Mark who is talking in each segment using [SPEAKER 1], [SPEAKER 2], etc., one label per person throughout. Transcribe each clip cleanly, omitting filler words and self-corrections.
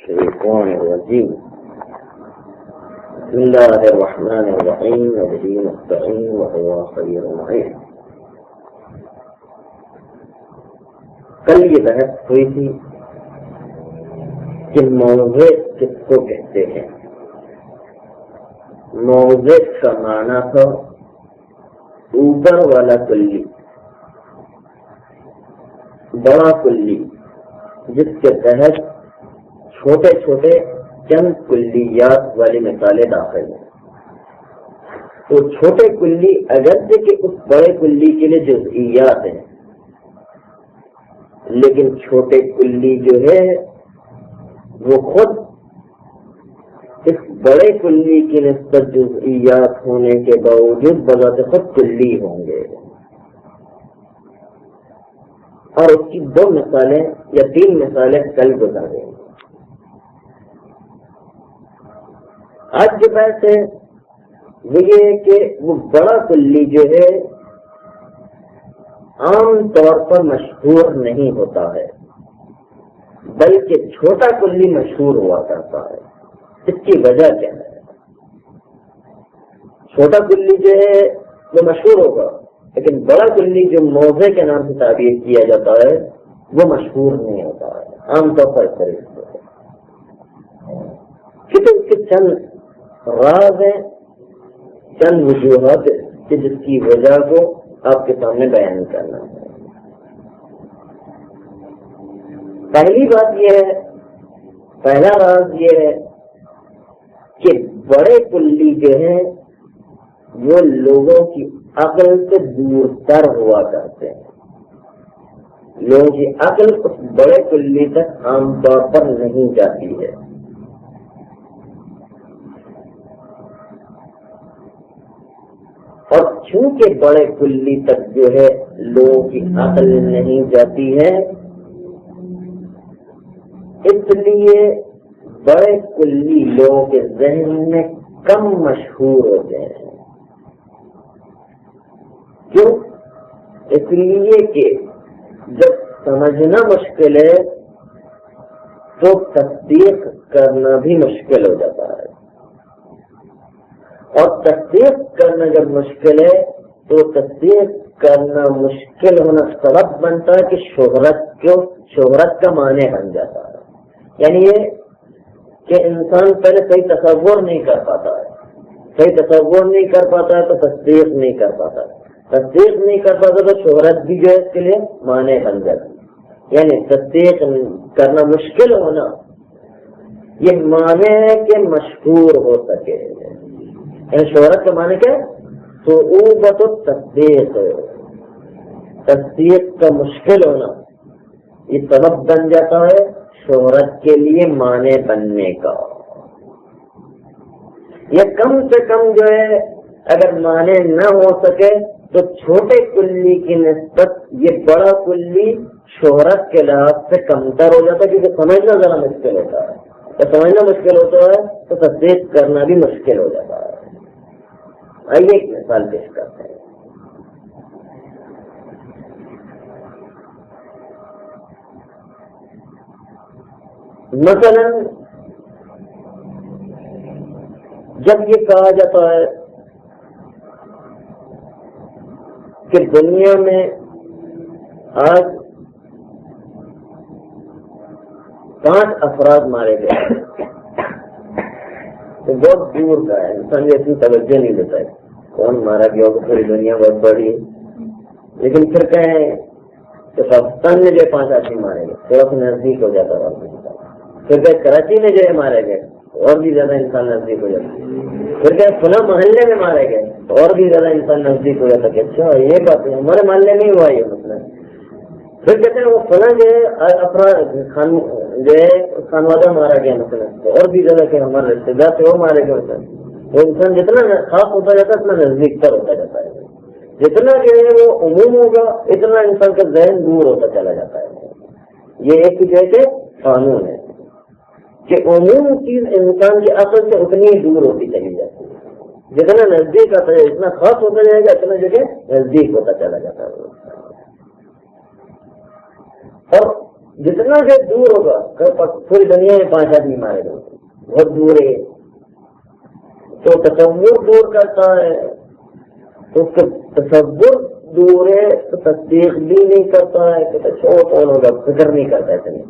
[SPEAKER 1] الشيطان الرجيم بسم الله الرحمن الرحيم وبه نستعين وهو خير معين. کل یہ بحث ہوئی تھی کہ موضع کس کو کہتے ہیں. موضع کا معنی تھا اوپر والا کلی، بڑا کلی، جس کے تحت چھوٹے چھوٹے چند کلیات والی مثالیں داخل ہیں. تو چھوٹے کلی اگرچہ کہ اس بڑے کلی کے لیے جزئیات ہیں، لیکن چھوٹے کلی جو ہے وہ خود اس بڑے کلی کی نسبت جزئیات ہونے کے باوجود بذات خود کلی ہوں گے. اور اس کی 2 مثالیں یا 3 مثالیں کل گزار گئیں. آج جو بحث ہے وہ یہ ہے کہ وہ بڑا کلی جو ہے عام طور پر مشہور نہیں ہوتا ہے، بلکہ چھوٹا کلی مشہور ہوا کرتا ہے. اس کی وجہ کیا ہے؟ چھوٹا کلی جو ہے وہ مشہور ہوگا، لیکن بڑا کلی جو موضع کے نام سے تعبیر کیا جاتا ہے وہ مشہور نہیں ہوتا ہے عام طور پر. اس طریقے سے اس کے چند راز ہیں، چند وجوہات کہ جس کی وجہ کو آپ کے سامنے بیان کرنا ہے. پہلی بات یہ ہے، پہلا راز یہ ہے کہ بڑے کلی جو ہیں وہ لوگوں کی عقل سے دور تر ہوا کرتے ہیں. لوگوں کی عقل اس بڑے کلی تک عام طور پر نہیں جاتی ہے. اور چونکہ بڑے کلی تک جو ہے لوگوں کی عقل نہیں جاتی ہے، اس لیے بڑے کلی لوگوں کے ذہن میں کم مشہور ہوتے ہیں. کیوں؟ اس لیے کہ جب سمجھنا مشکل ہے تو تصدیق کرنا بھی مشکل ہو جاتا ہے، اور تصدیق کرنا جب مشکل ہے تو تصدیق کرنا مشکل ہونا سبب بنتا ہے کہ شہرت کا معنی بن جاتا ہے. یعنی یہ کہ انسان پہلے صحیح تصور نہیں کر پاتا ہے، صحیح تصور نہیں کر پاتا ہے تو تصدیق نہیں کر پاتا ہے، تصدیق نہیں کر پاتا تو شہرت بھی جو ہے اس کے لیے معنی بن جاتی ہے. یعنی تصدیق کرنا مشکل ہونا یہ معنی ہے کہ مشہور ہو سکے. یعنی شہرت کا معنی کیا؟ صعوبۃ التصدیق، تصدیق کا مشکل ہونا یہ سبب بن جاتا ہے شہرت کے لیے معنی بننے کا. یہ کم سے کم جو ہے اگر معنی نہ ہو سکے تو چھوٹے کلی کی نسبت یہ بڑا کلی شہرت کے لحاظ سے کمتر ہو جاتا ہے، کیونکہ سمجھنا ذرا مشکل ہوتا ہے. جب سمجھنا مشکل ہوتا ہے تو تصدیق کرنا بھی مشکل ہو جاتا ہے. آئیے ایک مثال پیش کرتے ہیں. مثلا جب یہ کہا جاتا ہے کہ دنیا میں آج 5 افراد مارے گئے تو بہت دور کا ہے، انسان اتنی توجہ نہیں دیتا ہے کون مارا گیا ہوگا، پوری دنیا بہت بڑی ہے. لیکن پھر کہیں کہ پاکستان میں جو 5 آدمی مارے گئے تھوڑا سا نزدیک ہو جاتا ہے. پھر کہ کراچی میں جو ہے مارے گئے اور بھی زیادہ انسان نزدیک ہو جاتا ہے. پھر کہ فلاں محلے میں مارے گئے اور بھی زیادہ انسان نزدیک ہو جاتا ہے کہ اچھا یہ بات ہے ہمارے محلے میں ہی ہوا یہ مسئلہ. پھر کہتے ہیں وہ فلاں جو ہے افراد جو ہے خانوادہ مارا گیا مثلا، اور بھی زیادہ کہ ہمارے رشتے دار تھے وہ مارے گئے. وہ انسان جتنا خاص ہوتا جاتا ہے اتنا نزدیک تر ہوتا جاتا ہے. جتنا جو ہے وہ عموم ہوگا اتنا انسان کا ذہن دور ہوتا چلا جاتا ہے. یہ ایک جو ہے کہ قانون ہے کہ عموم چیز انسان کی عقل سے اتنی ہی دور ہوتی چلی جاتی ہے. جتنا نزدیک آتا ہے اتنا خاص ہوتا جائے گا اتنا جو ہے نزدیک ہوتا چلا جاتا ہے. اور جتنا جو دور ہوگا پوری دنیا میں 5 آدمی مارے گئے، بہت دور ہے تو تصور دور کرتا ہے، تو اس کا تصور دور ہے تو تصدیق بھی نہیں کرتا ہے کہ چھوڑ کون ہوگا، فکر نہیں کرتا ہے اتنی،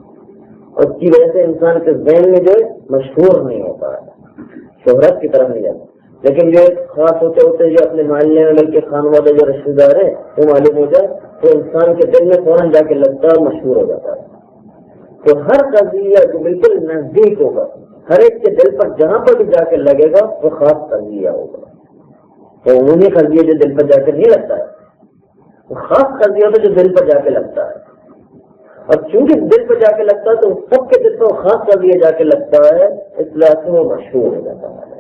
[SPEAKER 1] اور اس کی وجہ سے انسان کے ذہن میں جو ہے مشہور نہیں ہوتا ہے، شہرت کی طرف نہیں جاتا۔ لیکن جو خاص ہوتے جو اپنے محلے میں بلکہ خانوادہ جو رشتے دار ہے وہ معلوم ہو جائے تو انسان کے دل میں فوراً جا کے لگتا ہے، مشہور ہو جاتا ہے۔ تو ہر قضیہ جو بالکل نزدیک ہوگا، ہر ایک کے دل پر جہاں پر بھی جا کے لگے گا وہ خاص قضیہ ہوگا، تو عمومی قضیہ جو دل پر جا کے نہیں لگتا ہے وہ خاص قضیہ ہوتا ہے جو دل پر جا کے لگتا ہے، اور چونکہ دل پہ جا کے لگتا ہے تو سب کے دل پر خاص قضیہ جا کے لگتا ہے، اس لحاظ سے وہ مشہور ہو جاتا ہے۔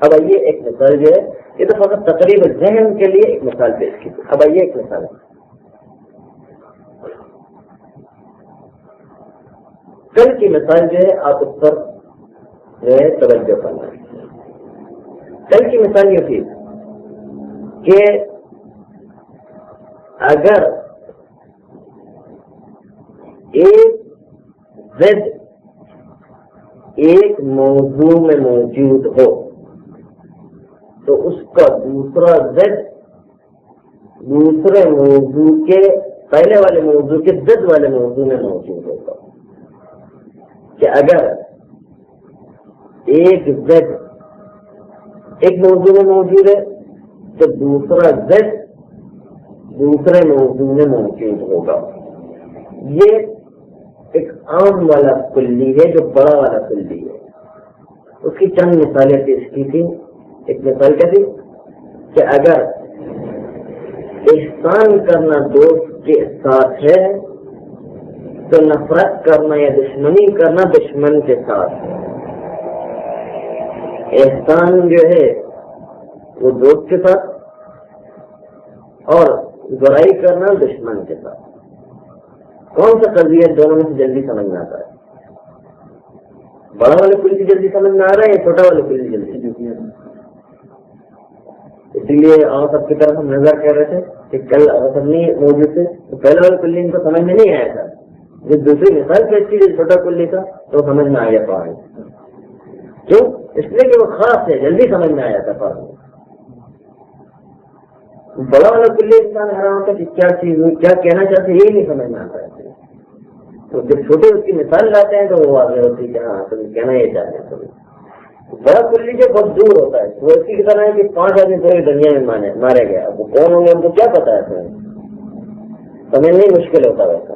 [SPEAKER 1] اب آئیے ایک مثال جو ہے یہ تو فقط تقریب ذہن کے لیے ایک مثال پیش کی تھی، اب آئیے ایک مثال ہے، کل کی مثال جو ہے آپ اس پر جو ہے توجہ کرنا ہے۔ کل کی مثال یہ تھی کہ اگر ایک ضد ایک موضوع میں موجود ہو تو اس کا دوسرا ضد دوسرے موضوع کے پہلے والے موضوع کے ضد والے موضوع میں موجود ہوگا، کہ اگر ایک ضد ایک موضوع میں موجود ہے تو دوسرا ضد دوسرے موضوع میں موجود ہوگا۔ یہ ایک عام والا کلی ہے جو بڑا والا کلی ہے، اس کی چند مثالیں پیش کی تھی۔ ایک مثال کیا تھی کہ اگر احسان کرنا دوست کے ساتھ ہے تو نفرت کرنا یا دشمنی کرنا دشمن کے ساتھ ہے۔ احسان جو ہے وہ دوست کے ساتھ اور برائی کرنا دشمن کے ساتھ، کون سا قضیہ دونوں میں سے جلدی سمجھ میں آتا ہے؟ بڑا والے کلی جلدی سمجھ میں آ رہا ہے یا چھوٹا والے کلی جلدی؟ اسی لیے آپ سب کی طرف ہم نظر کر رہے تھے کہ کل سب نہیں موجود تھے تو پہلے والے کلی ان کو سمجھ میں نہیں آیا تھا، جب دوسری مثال پیش کی جو چھوٹا کلی تھا تو سمجھ میں آ گیا پہاڑ، کیوں؟ اس لیے کہ وہ خاص ہے، جلدی سمجھ میں آیا تھا پہاڑ۔ بڑا والا کلی انسان حیران ہوتا ہے کہ کیا چیز ہوئی، کیا کہنا چاہتے یہی نہیں سمجھ میں آتا ہے، تو جب چھوٹے اس کی مثال لاتے ہیں تو وہ واضح ہوتی ہے کہ ہاں تم کہنا یہ چاہتے ہیں۔ بڑا کلی جو بہت دور ہوتا ہے وہ اسی کی طرح ہے کہ 5 آدمی پوری دنیا میں مارے گئے، اب وہ کون ہوں گے ہم کو کیا پتا ہے، سمجھنا ہی مشکل ہوتا ہے ویسا۔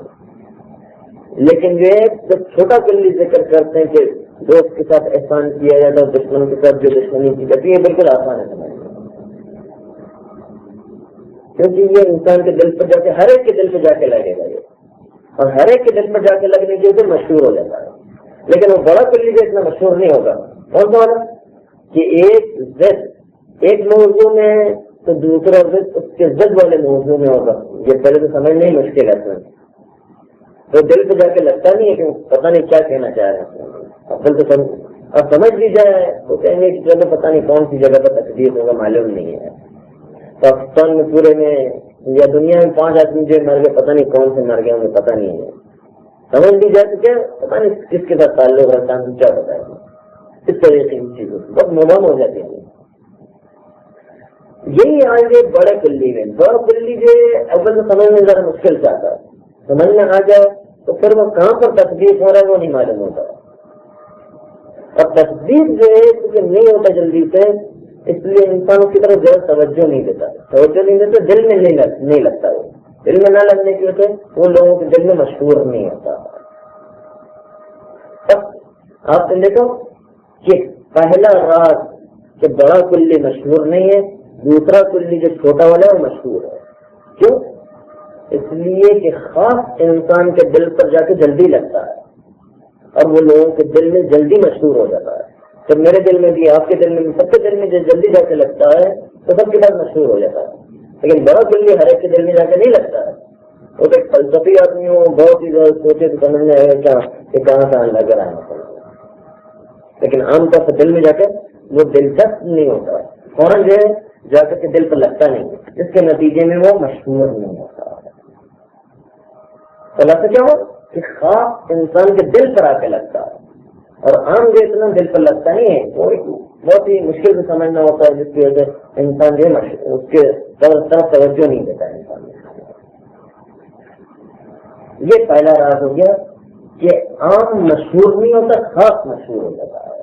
[SPEAKER 1] لیکن جو ہے جب چھوٹا کلی ذکر کرتے ہیں کہ دوست کے ساتھ احسان کیا جاتا ہے، دشمن کے ساتھ جو دشمنی کی جاتی ہے، یہ بالکل آسان ہے سمجھنا، کیونکہ یہ انسان کے دل پر جا کے ہر ایک کے دل پہ جا کے لگے گا یہ، اور ہر ایک کے دل پر جا کے لگنے کی وجہ سے مشہور ہو جاتا ہے۔ لیکن وہ بڑا کلی جو اتنا مشہور نہیں ہوگا، کون سا والا کہ ایک ضد ایک موضوع میں تو دوسرا ضد اس کے ضد والے موضوع میں ہوگا، یہ پہلے تو سمجھنا ہی مشکل ہے، تو دل پہ جا کے لگتا نہیں ہے کہ پتہ نہیں کیا کہنا چاہ رہے ہیں، اب سمجھ بھی جائے تو کہیں گے کہ چلو پتہ نہیں کون سی جگہ پر تکلیف ہوگا معلوم نہیں ہے۔ پاکستان میں پورے میں یا دنیا میں 5 آدمی جو مر گئے، پتہ نہیں کون سے مر گئے ہمیں پتہ نہیں ہے، سمجھ بھی جائے تو کیا پتہ نہیں کس کے ساتھ تعلق رکھتا ہے، کیا پتا ہے، اس طریقے کی چیزوں بہت مبہم ہو جاتی ہے۔ یہی آج یہ بڑے کلی میں بڑا کلی جو اول تو سمجھ میں ذرا مشکل سے آتا ہے، سمجھ میں آ جائے تو پھر وہ کہاں پر تصدیق ہو رہا ہے وہ نہیں معلوم ہوتا، اور تصدیق جو ہے کیونکہ نہیں ہوتا جلدی سے، اس لیے انسانوں کی طرف زیادہ توجہ نہیں دیتا، دل میں نہیں لگتا، وہ دل میں نہ لگنے کی وجہ سے وہ لوگوں کے دل میں مشہور نہیں ہوتا۔ آپ نے دیکھو کہ پہلا راز کہ بڑا کلی مشہور نہیں ہے، دوسرا کلی جو چھوٹا والا ہے وہ مشہور ہے، کیوں؟ اس لیے کہ خاص انسان کے دل پر جا کے جلدی لگتا ہے اور وہ لوگوں کے دل میں جلدی مشہور ہو جاتا ہے، تو میرے دل میں بھی آپ کے دل میں بھی سب کے دل میں جو جلدی جا کے لگتا ہے تو سب کے بعد مشہور ہو جاتا ہے۔ لیکن بڑا کلی ہر ایک کے دل میں جا کے نہیں لگتا ہے، وہ تو فلسفی آدمی ہو بہت ہی زیادہ سوچے تو سمجھ میں آئے گا کیا کہ کہاں کہاں لگ رہا ہے، لیکن عام طور پر دل میں جا کے وہ دلچسپ نہیں ہوتا، فوراً جو ہے جا کر کے دل پر لگتا نہیں، جس کے نتیجے میں وہ مشہور نہیں ہوتا۔ خلاصہ کیا ہو کہ خاص انسان کے دل پر آ کے لگتا ہے، اور عام جو اتنا دل پر لگتا نہیں ہے وہ بہت ہی مشکل سے سمجھنا ہوتا ہے، جس کی وجہ سے انسان جو ہے اس کے طرف توجہ نہیں دیتا ہے انسان۔ یہ پہلا راز ہو گیا کہ عام مشہور نہیں ہوتا، خاص مشہور ہو جاتا ہے۔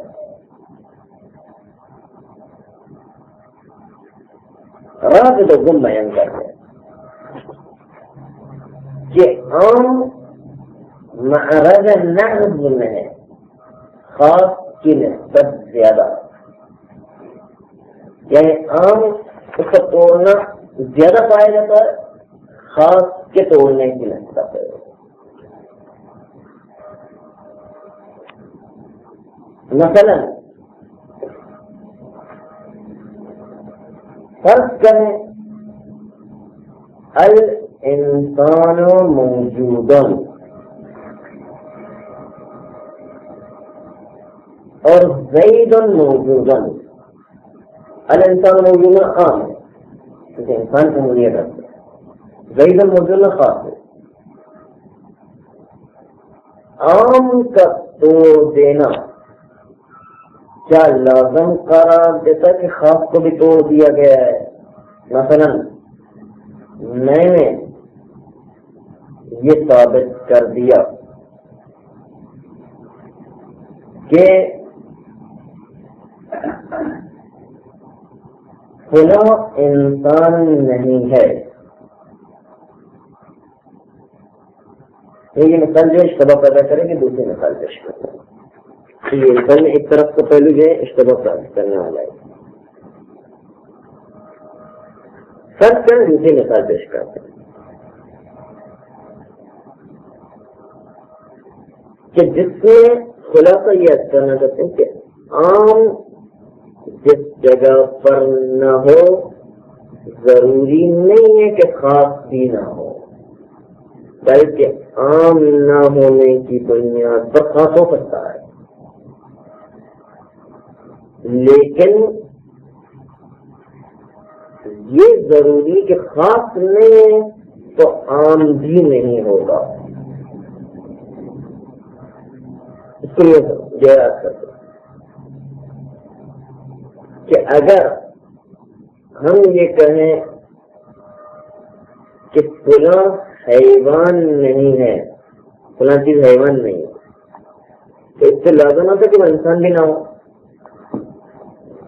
[SPEAKER 1] راز تو گم بیان کرتے ہیں کہ عام معرض نعرض میں ہے، خاص کی نسبت زیادہ، یعنی عام اس کا توڑنا زیادہ پایا جاتا ہے، خاص کے توڑنے کی نسبت ہے۔ مثلا فرض کریں الانسان موجود اور زید موجود۔ الانسان موجود عام ہے کیونکہ انسان کو ملیت رکھتے ہیں، زید موجود خاص ہے۔ عام کا توڑ دینا کیا لازم قرار دیتا کہ خاص کو بھی توڑ دیا گیا ہے؟ مثلا میں نے یہ ثابت کر دیا کہ فلاں انسان نہیں ہے، یہ مثال جو اشتباہ پیدا کرے گی دوسری مثال پیش کرتے ہیں۔ یہ انسان ایک طرف کا پہلو جو ہے اشتباہ کرنے والا ہے، فرض کر دوسری مثال پیش کرتے ہیں کہ جس میں خلاصہ یہ کرنا چاہتے ہیں کہ عام جس جگہ پر نہ ہو ضروری نہیں ہے کہ خاص بھی نہ ہو، بلکہ عام نہ ہونے کی بنیاد پر خاص ہو سکتا ہے، لیکن یہ ضروری کہ خاص نہیں ہے تو عام بھی نہیں ہوگا۔ اس کو یہ جائز کرتے کہ اگر ہم یہ کہیں کہ فلاں حیوان نہیں ہے، فلاں چیز حیوان نہیں ہے، تو اس سے لازم ہوتا کہ وہ انسان بھی نہ ہو۔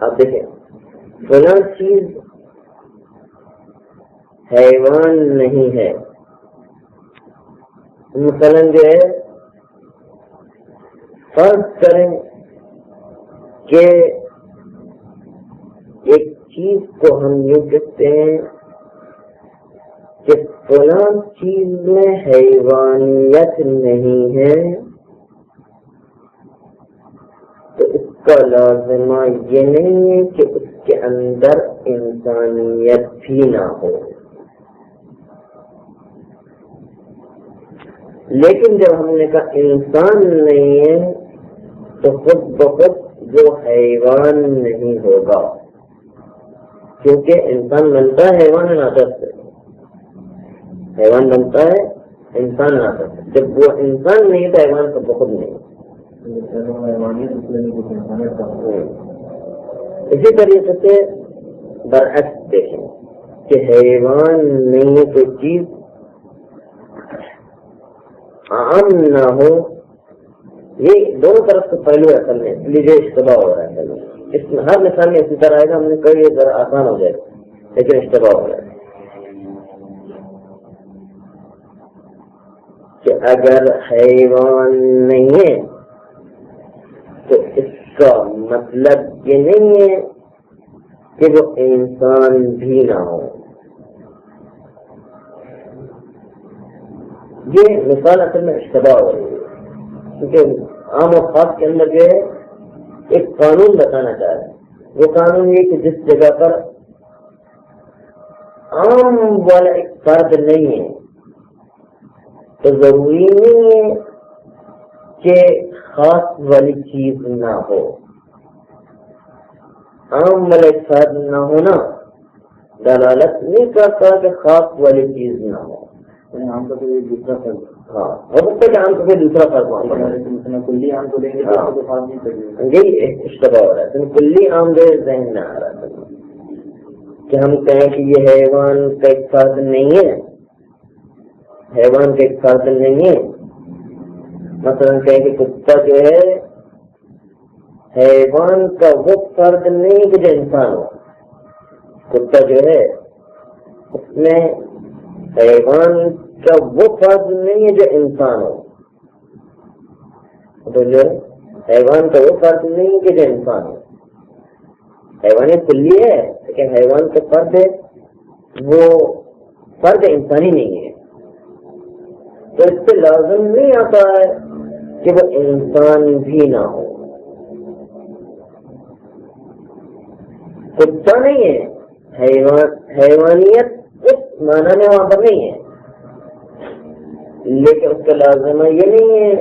[SPEAKER 1] آپ دیکھیں فلاں چیز حیوان نہیں ہے، مثلاً جو ہے فرض کریں کہ ایک چیز کو ہم یہ کہتے ہیں کہ فلاں چیز میں حیوانیت نہیں ہے، تو اس کا لازمہ یہ نہیں ہے کہ اس کے اندر انسانیت بھی نہ ہو، لیکن جب ہم نے کہا انسان نہیں ہے تو خود بخود وہ حیوان نہیں ہوگا، کیونکہ انسان بنتا ہے حیوان ناطق سے، حیوان بنتا ہے انسان ناطق سے، جب وہ انسان نہیں تو حیوان تو بخود نہیں۔ اسی طریقے سے برعکس دیکھیں کہ حیوان نہیں ہے کوئی چیز، عام نہ ہو، یہ دونوں طرف سے پہلو ہے اصل میں، لیجیے اشتباہ ہو رہا ہے، اس میں ہر مثال میں اسی طرح آئے گا، ہم نے کہا یہ ذرا آسان ہو جائے گا لیکن اشتباہ ہو رہا ہے کہ اگر حیوان نہیں ہے تو اس کا مطلب یہ نہیں ہے کہ وہ انسان بھی نہ ہو۔ یہ مثال اصل میں اشتباہ ہو رہی ہے، کیونکہ عام اور خاص کے اندر جو ہے ایک قانون بتانا چاہ رہے ہیں، وہ قانون یہ کہ جس جگہ پر عام والا ایک فرد نہیں ہے تو ضروری نہیں ہے کہ خاص والی چیز نہ ہو، عام والا ایک فرد نہ ہونا دلالت نہیں کرتا کہ خاص والی چیز نہ ہو۔
[SPEAKER 2] عام کا تو یہ دوسرا فرد
[SPEAKER 1] ہاں ہو سکتا ہے کہ عام کو کوئی دوسرا فرق وہاں پر
[SPEAKER 2] کلی عام کو لیں گے تو فرق نہیں پڑے.
[SPEAKER 1] یہی اشتباہ ہو رہا ہے. کلی عام جو ذہن میں آ رہا ہے کہ ہم کہیں کہ یہ حیوان کا ایک فرد نہیں ہے, حیوان کا ایک فرد نہیں ہے. مثلا کہیں کہ کتا جو ہے حیوان کا وہ فرد نہیں کہ جو انسان ہو. کتا جو ہے اس میں حیوان کا وہ فرد نہیں ہے جو انسان ہو. تو جو حیوان کا وہ فرد نہیں کہ جو انسان ہو. حیوانیت کلی ہے لیکن حیوان کا فرد ہے وہ فرد انسانی نہیں ہے. تو اس سے لازم نہیں آتا ہے کہ وہ انسان بھی نہ ہو. کتا نہیں ہے, حیوانیت اس معنی میں وہاں پر نہیں ہے, لیکن اس کا لازمہ یہ نہیں ہے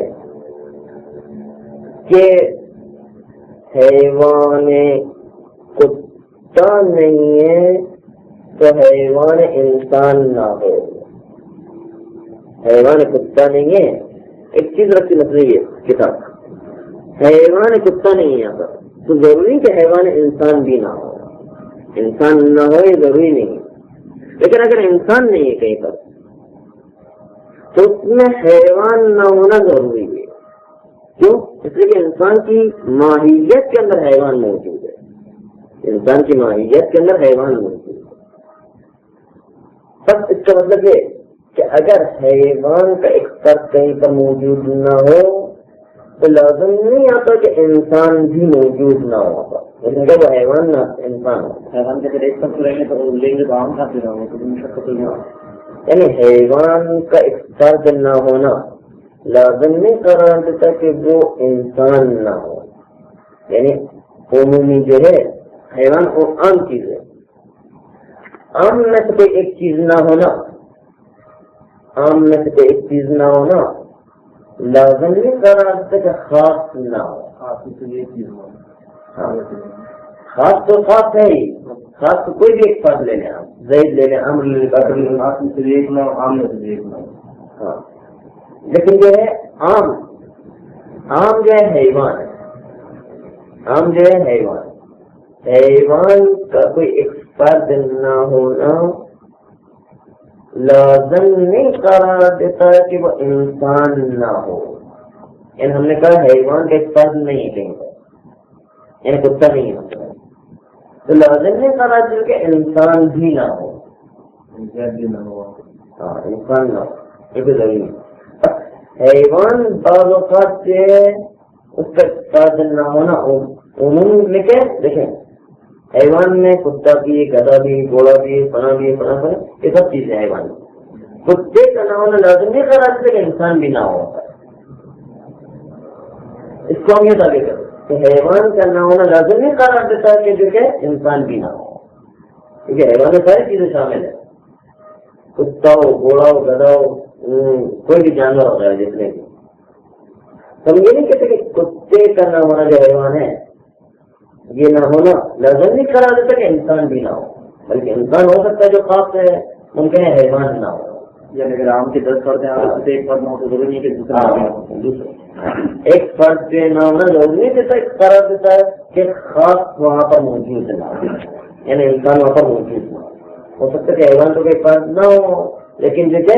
[SPEAKER 1] کہ حیوان کتا نہیں ہے تو حیوان انسان نہ ہو. حیوان کتا نہیں ہے, ایک چیز رکھتی مسئلہ یہ کتاب, حیوان کتا نہیں ہے یہاں پر تو ضروری کہ حیوان انسان بھی نہ ہو. انسان نہ ہو یہ ضروری نہیں, لیکن اگر انسان نہیں ہے کہیں پر تو اس میں حیوان نہ ہونا ضروری ہے. کیوں؟ اس لیے کہ انسان کی ماہیت کے اندر حیوان موجود ہے. انسان کی ماہیت کے اندر حیوان موجود ہے. بس اس کا مطلب یہ کہ اگر حیوان کا ایک فرد کہیں پر موجود نہ ہو تو لازم نہیں آتا کہ انسان بھی موجود نہ ہو. لیکن جب وہ حیوان نہ انسان ہو,
[SPEAKER 2] حیوان کے اگر ایک فرق رہیں گے تو لیں گے تو عام کھاتے رہو گے تو مشقت ہوگی.
[SPEAKER 1] یعنی حیوان کا ایک فرد نہ ہونا لازم نہیں قرار دیتا کہ وہ انسان نہ ہو. یعنی عمومی جو ہے حیوان وہ عام چیز ہے, عام میں سے کوئی ایک چیز نہ ہونا, عام میں سے کوئی ایک چیز نہ ہونا لازم نہیں قرار دیتا کہ خاص نہ ہو. خاص تو خاص ہے ہی, خاص تو کوئی بھی ایک فرد لے لیں, آپ زید لے لیں, امر لے لیں,
[SPEAKER 2] خاص میں سے ایک نہ عام میں سے ایک نہ.
[SPEAKER 1] ہاں لیکن جو ہے عام, عام جو ہے حیوان ہے, عام جو ہے حیوان, حیوان کا کوئی ایک فرد نہ ہونا لازم نہیں قرار دیتا ہے کہ وہ انسان نہ ہو. یعنی ہم نے کہا حیوان کا ایک فرد نہیں ہے کہیں پر, یعنی کتا نہیں ہے تو لازم نہیں قرار دیتا کہ انسان بھی نہ ہو. ہاں انسان نہ ہو یہ بھی ضروری ہے. حیوان بعض اوقات سے اس کا فرد نہ ہونا عموم میں کیا دیکھیں, حیوان میں کتا بھی, گدھا بھی, گھوڑا بھی, فنا بھی, فنا فنا, یہ سب چیزیں حیوان. کتے کا نہ ہونا لازم نہیں قرار دیتا کہ انسان بھی نہ ہو. اس کو ہم یہ دعوے کریں کہ حیوان کا نہ ہونا لازم نہیں قرار دیتا کہ جو کہ انسان بھی نہ ہو, کیونکہ حیوان میں ساری چیزیں شامل ہیں. کتا ہو, گھوڑا ہو, گدھا ہو, کوئی بھی جانور ہوتا ہے جتنے بھی. ہم یہ نہیں کہتے کہ کتے کا نہ ہونا جو حیوان ہے یہ نہ ہونا لازم نہیں قرار دیتا کہ انسان بھی نہ ہو, بلکہ انسان ہو سکتا ہے جو خاص ہے, ممکن ہے حیوان نہ ہو.
[SPEAKER 2] یعنی اگر عام کے 10 فرد ہیں ایک فرد نہ ہو تو ضروری نہیں کہ
[SPEAKER 1] دوسرا ایک فرد کے نہ ہونا ضروری نہیں دیتا, قرار دیتا ہے کہ خاص وہاں پر موجود نہ ہو, یعنی انسان وہاں پر موجود نہ ہو سکتا ہے کہ حیوان تو کوئی فرد نہ ہو لیکن جو کہ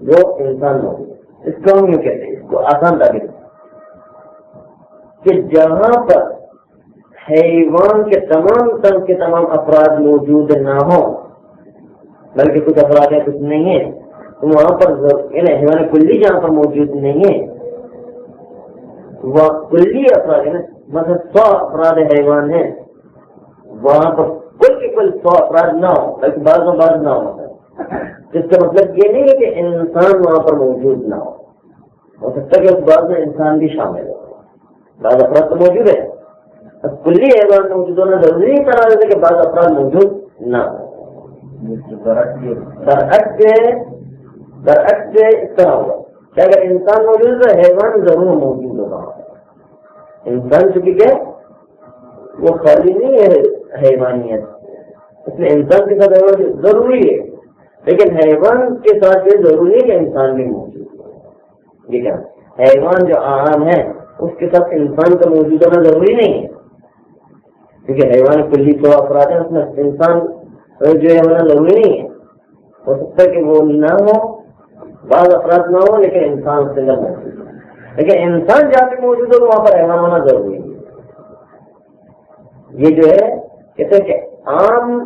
[SPEAKER 1] وہ انسان ہو. اس کو ہم یوں کہتے ہیں, اس کو آسان تعبیر کہ جہاں پر حیوان کے تمام افراد موجود نہ ہوں بلکہ کچھ افراد ہیں کچھ نہیں ہیں, تو وہاں پر یعنی حیوان کلی جہاں پر موجود نہیں ہے وہ کلی افراد ہے, مثلا 100 افراد حیوان ہیں, وہاں پر کل 100 افراد نہ ہو بلکہ بعض نہ ہو. جس کا مطلب یہ نہیں ہے کہ انسان وہاں پر موجود نہ ہو سکتا ہے کہ اس بعض میں انسان بھی شامل ہو, بعض افراد تو موجود ہے, کلی حیوان موجود ہونا ضروری نہیں قرار دیتا کہ بعض افراد موجود نہ ہو. برعکس اس طرح ہوگا کہ اگر انسان موجود ہے تو حیوان ضرور موجود ہوگا. انسان چونکہ کیا وہ خالی نہیں ہے حیوانیت, اس لیے انسان کے ساتھ ضروری ہے. لیکن حیوان کے ساتھ یہ ضروری ہے کہ انسان بھی موجود ہو. یہ کیا حیوان جو عام ہے اس کے ساتھ انسان کا موجود ہونا ضروری نہیں ہے، کیونکہ حیوان کلی 100 افراد ہیں، اس میں انسان جو ہے ہونا ضروری نہیں ہے. ہو سکتا ہے کہ وہ نہ ہو، بعض افراد نہ ہو، لیکن انسان اس کے اندر موجود ہو. لیکن انسان جہاں پہ موجود ہو تو وہاں پر حیوان ہونا ضروری ہے. یہ جو ہے کہتے ہیں کہ عام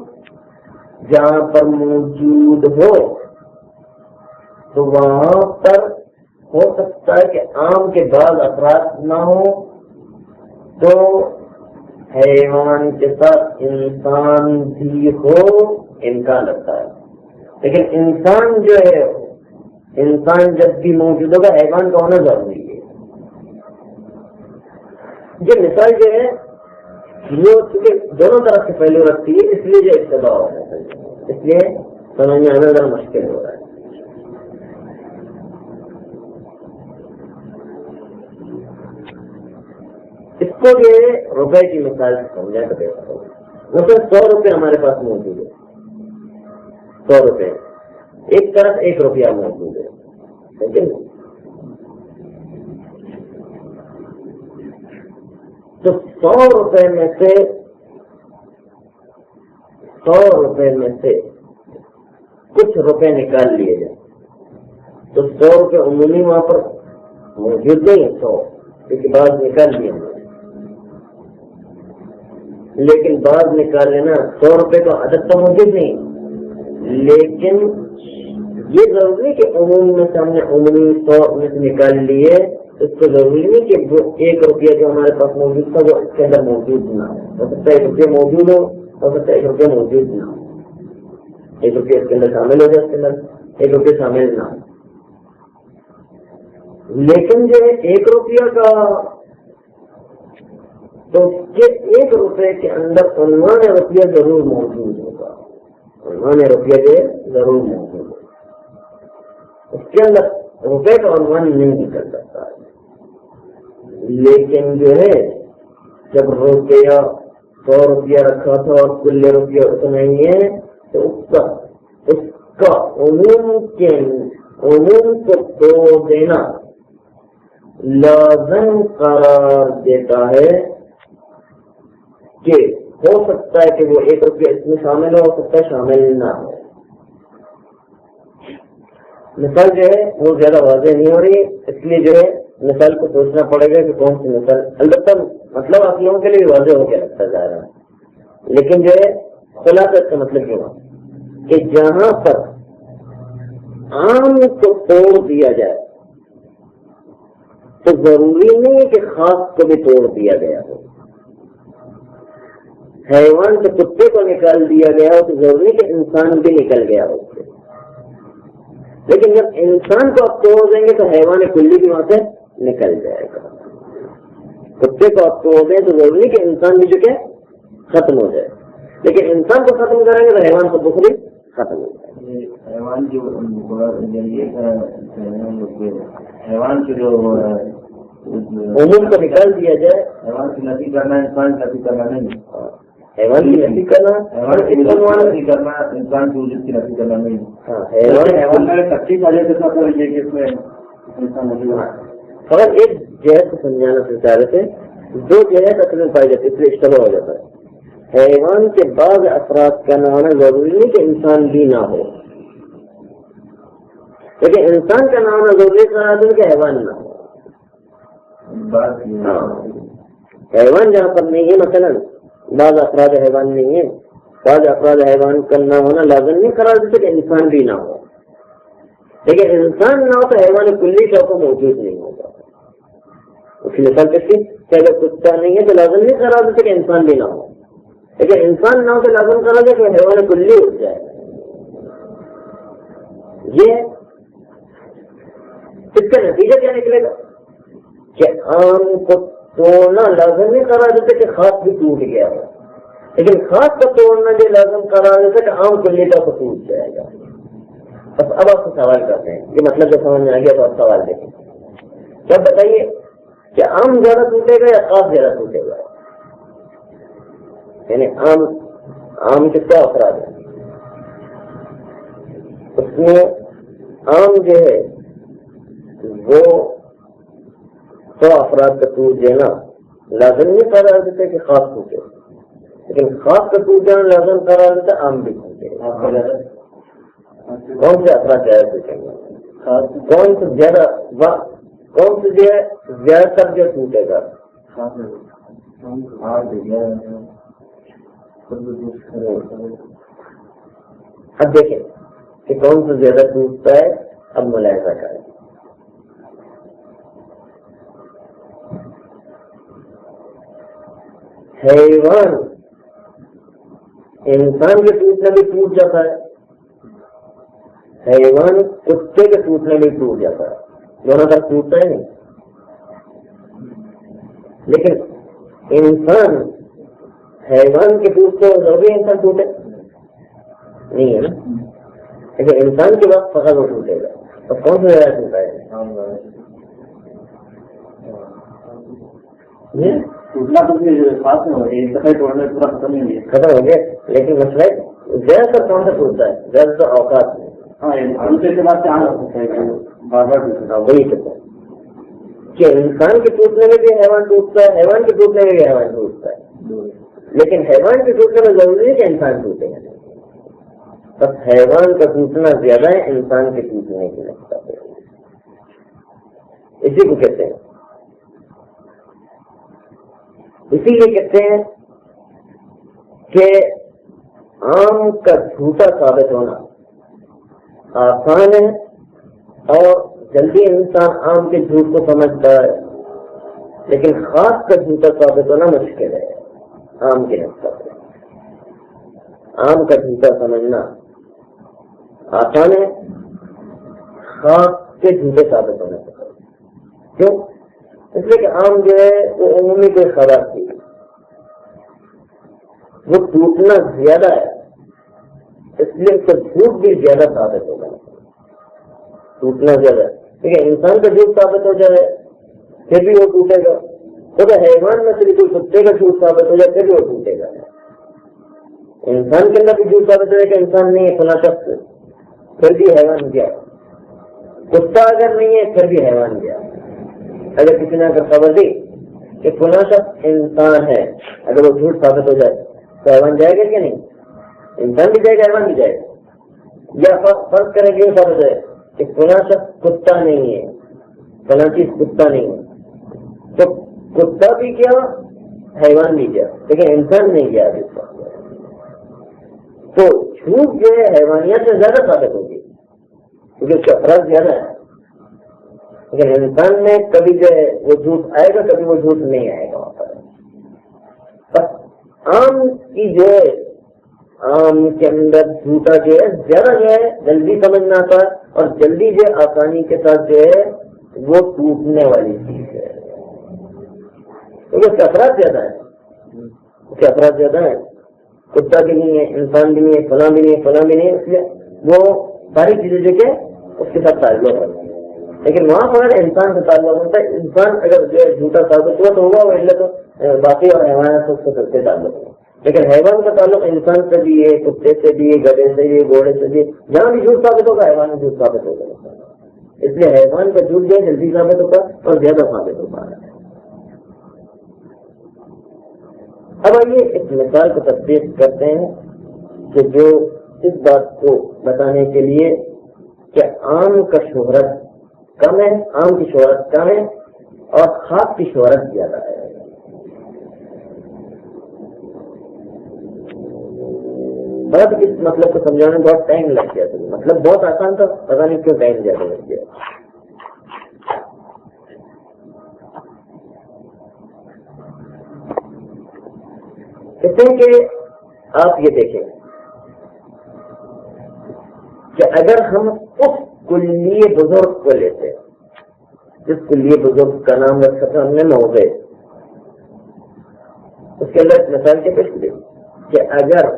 [SPEAKER 1] جہاں پر موجود ہو تو وہاں پر ہو سکتا ہے کہ عام کے بعض افراد نہ ہو تو حیوان کے ساتھ انسان بھی ہو امکان رکھتا ہے. لیکن انسان جو ہے انسان جب بھی موجود ہوگا حیوان کا ہونا ضروری ہے. یہ مثال جو ہے وہ چونکہ دونوں طرف سے پہلو رکھتی ہے، اس لیے جو ابتدا ہو رہا ہے، اس لیے سمجھ میں آنا ذرا مشکل ہو رہا ہے. اس کو جو ہے روپے کی مثال سے سمجھا تو کیسا ہوگا. مثلا 100 روپے ہمارے پاس موجود ہے، 100 روپے ایک طرف 1 روپیہ موجود ہے، لیکن تو 100 روپے میں سے کچھ روپے نکال لیے جائیں تو 100 روپے عمومی وہاں پر موجود نہیں ہے، 100 کیونکہ بعض نکال لیے ہیں. لیکن بعض نکال لینا 100 روپے کا عدد تو موجود نہیں، لیکن یہ ضروری کہ عموم میں سے ہم نے عمومی 100 میں سے نکال لیے، اس کو ضروری نہیں کہ وہ 1 روپیہ جو ہمارے پاس موجود تھا وہ اس کے اندر موجود نہ ہو سکتا ہے 1 روپیہ موجود ہو سکتا ہے 1 روپیہ موجود نہ ہو. 1 روپیہ اس کے اندر شامل ہو جائے، اس کے اندر 1 روپیہ شامل نہ ہو. لیکن جو ہے 1 روپیہ کا تو یہ 1 روپے کے اندر عنوان روپیہ ضرور موجود ہوگا، عنوان روپیہ جو ہے ضرور موجود ہوگا. اس کے اندر روپے کا عنوان نہیں نکل سکتا ہے. لیکن جو ہے جب روپیہ 100 روپیہ رکھا تھا اور کل روپیہ اتنا ہی ہے تو اس کا عموم کو توڑ دینا لازم قرار دیتا ہے کہ ہو سکتا ہے کہ وہ 1 روپیہ اس میں شامل ہو سکتا ہے شامل نہ ہو. مثال جو ہے وہ زیادہ واضح نہیں ہو رہی، اس لیے جو ہے مثال کو سوچنا پڑے گا کہ کون سی مثال. البتہ مطلب آپ لوگوں کے لیے واضح ہو کے رکھتا جا رہا ہے، لیکن جو ہے خلاصہ اس کا مطلب کیا کہ جہاں پر عام کو توڑ دیا جائے تو ضروری نہیں ہے کہ خاص کو بھی توڑ دیا گیا ہو. حیوان سے کتے کو نکال دیا گیا ہو تو ضروری کہ انسان بھی نکل گیا ہو. لیکن جب انسان کو آپ توڑ دیں گے تو حیوان کلی بھی وہاں سے نکل جائے گا. کتے کو آپ توڑ دیں تو ضروری کہ انسان بھی جو کہ ختم ہو جائے، لیکن انسان کو ختم کریں گے تو حیوان کو دوسری ختم ہو جائے.
[SPEAKER 2] حیوان جو حیوان کے جو
[SPEAKER 1] عموم کو نکال دیا جائے،
[SPEAKER 2] حیوان کی نفی کرنا انسان کی نفی کرنا نہیں،
[SPEAKER 1] حیوان کی نفی کرنا
[SPEAKER 2] حیوان کی نفی کرنا انسان کی وجود کی نفی کرنا نہیں.
[SPEAKER 1] حیوان
[SPEAKER 2] سچی وجہ سے سب یہ کہ اس میں انسان نہیں.
[SPEAKER 1] اگر ایک جہت کو سمجھانا سلسلے سے 2 جہت اصل میں پائی جاتی ہے، اس لیے اشتباہ ہو جاتا ہے. حیوان کے بعض افراد کا نہ ہونا ضروری نہیں کہ انسان بھی نہ ہو، لیکن انسان کا نہ ہونا ضروری ہے کہ حیوان نہ ہو. حیوان جہاں پر نہیں ہے، مثلا بعض افراد حیوان نہیں ہے، بعض افراد حیوان کا نہ ہونا لازم نہیں قرار دیتے کہ انسان بھی نہ ہو. لیکن انسان نہ ہو تو حیوان کلی کا کو موجود نہیں ہوگا. اس کی مثال کیسی کہ اگر کتا نہیں ہے تو لازم نہیں قرار دیتے کہ انسان بھی نہ ہو، لیکن انسان نہ ہو تو لازم قرار دے کہ حیوان کلی اٹھ جائے. یہ اس کا نتیجہ کیا نکلے گا کہ عام کو توڑنا لازم نہیں قرار دیتے کہ خاص بھی ٹوٹ گیا ہو، لیکن خاص کو توڑنا جو لازم قرار دیتا کہ عام کلی کا کو ٹوٹ جائے گا. بس اب آپ کو سوال کرتے ہیں، یہ مطلب جو سمجھ میں آ گیا تو آپ سوال دیکھیں. کیا بتائیے کہ عام زیادہ ٹوٹے گا یا خاص زیادہ ٹوٹے گا؟ یعنی عام کس کا افراد ہے؟ اس میں عام جو ہے وہ 100 افراد کا ٹوٹ جانا لازم نہیں قرار دیتے کہ خاص ٹوٹے، لیکن خاص کا ٹوٹ جانا لازم قرار دیتا عام بھی ٹوٹے۔ کون سے افراد زیادہ ٹوٹیں گے؟ کون سے زیادہ تر جو ٹوٹے گا؟ اب دیکھیں کہ کون سے زیادہ ٹوٹتا ہے، اب ملاحظہ کریں۔ حیوان انسان کے ٹوٹنے بھی ٹوٹ جاتا ہے، حیوان کتے کے ٹوٹنے بھی ٹوٹ جاتا ہے، دونوں کا ٹوٹتا ہے نہیں، لیکن انسان حیوان کے ٹوٹتے ضروری انسان ٹوٹے نہیں ہے نا، لیکن انسان کے وقت فقط وہ ٹوٹے گا، تو کون سا زیادہ ٹوٹا ہے؟ ختم ہو گیا، لیکن مسئلہ زیادہ تر کون سا ٹوٹتا ہے؟ زیادہ تر اوقات میں وہی کہتا ہے کہ انسان کے ٹوٹنے میں بھی حیوان ٹوٹتا ہے، حیوان کے ٹوٹنے میں بھی حیوان ٹوٹتا ہے، لیکن حیوان کے ٹوٹنے میں ضروری ہے کہ انسان ٹوٹے ہیں، بس حیوان کا ٹوٹنا زیادہ ہے انسان کے ٹوٹنے کی نسبت، اسی کو کہتے ہیں، اسی لیے کہتے ہیں کہ عام کا جھوٹا ثابت ہونا آسان ہے اور جلدی انسان عام کے جھوٹ کو سمجھتا ہے، لیکن خاص کا جھوٹا ثابت ہونا مشکل ہے عام کے نسبت میں۔ عام کا جھوٹا سمجھنا آسان ہے، خاص کے جھوٹے ثابت ہونا چاہیے، کیوں؟ اس لیے کہ عام جو ہے وہ عمومی کوئی خبر تھی، وہ ٹوٹنا زیادہ ہے، اس لیے اس کا جھوٹ بھی زیادہ ثابت ہوگا، ٹوٹنا زیادہ ہے، ٹھیک ہے، انسان کا جھوٹ ثابت ہو جائے پھر بھی وہ ٹوٹے گا، خود حیوان میں سے بھی کوئی کتے کا جھوٹ ثابت ہو جائے پھر بھی وہ ٹوٹے گا، انسان کے اندر بھی جھوٹ ثابت ہو جائے کہ انسان نہیں ہے فلاں شخص، پھر بھی حیوان گیا، کتا اگر نہیں ہے پھر بھی حیوان گیا۔ اگر کسی نے اگر خبر دی کہ فلاں شخص انسان ہے، اگر وہ جھوٹ ثابت ہو جائے تو حیوان جائے گا کہ نہیں؟ انسان بھی جائے گا، حیوان بھی جائے گا، یا فرض کریں کہ یہ ثابت ہے کہ فلاں شخص کتا نہیں ہے، فلاں چیز کتا نہیں ہے، تو کتا بھی کیا حیوان بھی گیا، لیکن انسان نہیں گیا ابھی تک، تو جھوٹ جو ہے حیوانیت سے زیادہ ثابت ہوگی کیونکہ اس کا فرض زیادہ ہے، لیکن انسان میں کبھی جو ہے وہ جھوٹ آئے گا، کبھی وہ جھوٹ نہیں آئے گا وہاں پر۔ بس عام کی جو ہے عام کے اندر جھوٹا جو ہے زیادہ جو ہے جلدی سمجھ میں آتا ہے، اور جلدی جو آسانی کے ساتھ جو ہے وہ ٹوٹنے والی چیز ہے، کیونکہ اس کے اثرات زیادہ ہیں، اس کے اثرات زیادہ ہیں، کتا بھی نہیں ہے، انسان بھی نہیں ہے، فلاں بھی نہیں ہے، فلاں بھی نہیں ہے، اس لیے وہ ساری چیزیں جو کہ اس کے ساتھ تعلق ہے، لیکن وہاں پر انسان سے تعلق ہوتا ہے، انسان اگر جو ہے جھوٹا ثابت ہوا تو ہوا، وہ علت باقی اور حیوانات اس کو سب سے تعلق ہے، لیکن حیوان کا تعلق انسان سے بھی ہے، کتے سے بھی ہے، گدھے سے بھی، گھوڑے سے بھی، جہاں بھی جھوٹ ثابت ہوگا حیوان میں جھوٹ ثابت ہوگا، اس لیے حیوان کا جھوٹ جو ہے جلدی ثابت ہوگا اور زیادہ ثابت ہوگا۔ اب آئیے اس مثال کو تصدیق کرتے ہیں کہ جو اس بات کو بتانے کے لیے کہ عام کا شہرت کم ہے، عام کی شہرت کم ہے اور خاص کی شہرت زیادہ ہے۔ بس اس مطلب کو سمجھانے میں بہت ٹائم لگ گیا تھا، مطلب بہت آسان تھا، پتا نہیں کیوں ٹائم زیادہ لگ گیا۔ کہتے ہیں کہ آپ یہ دیکھیں کہ اگر ہم اس کلیے بزرگ کو لیتے، جس کلیے بزرگ کا نام رکھ سکتا ہم نے موضع، اس کے اندر مثال کے پیش دی کہ اگر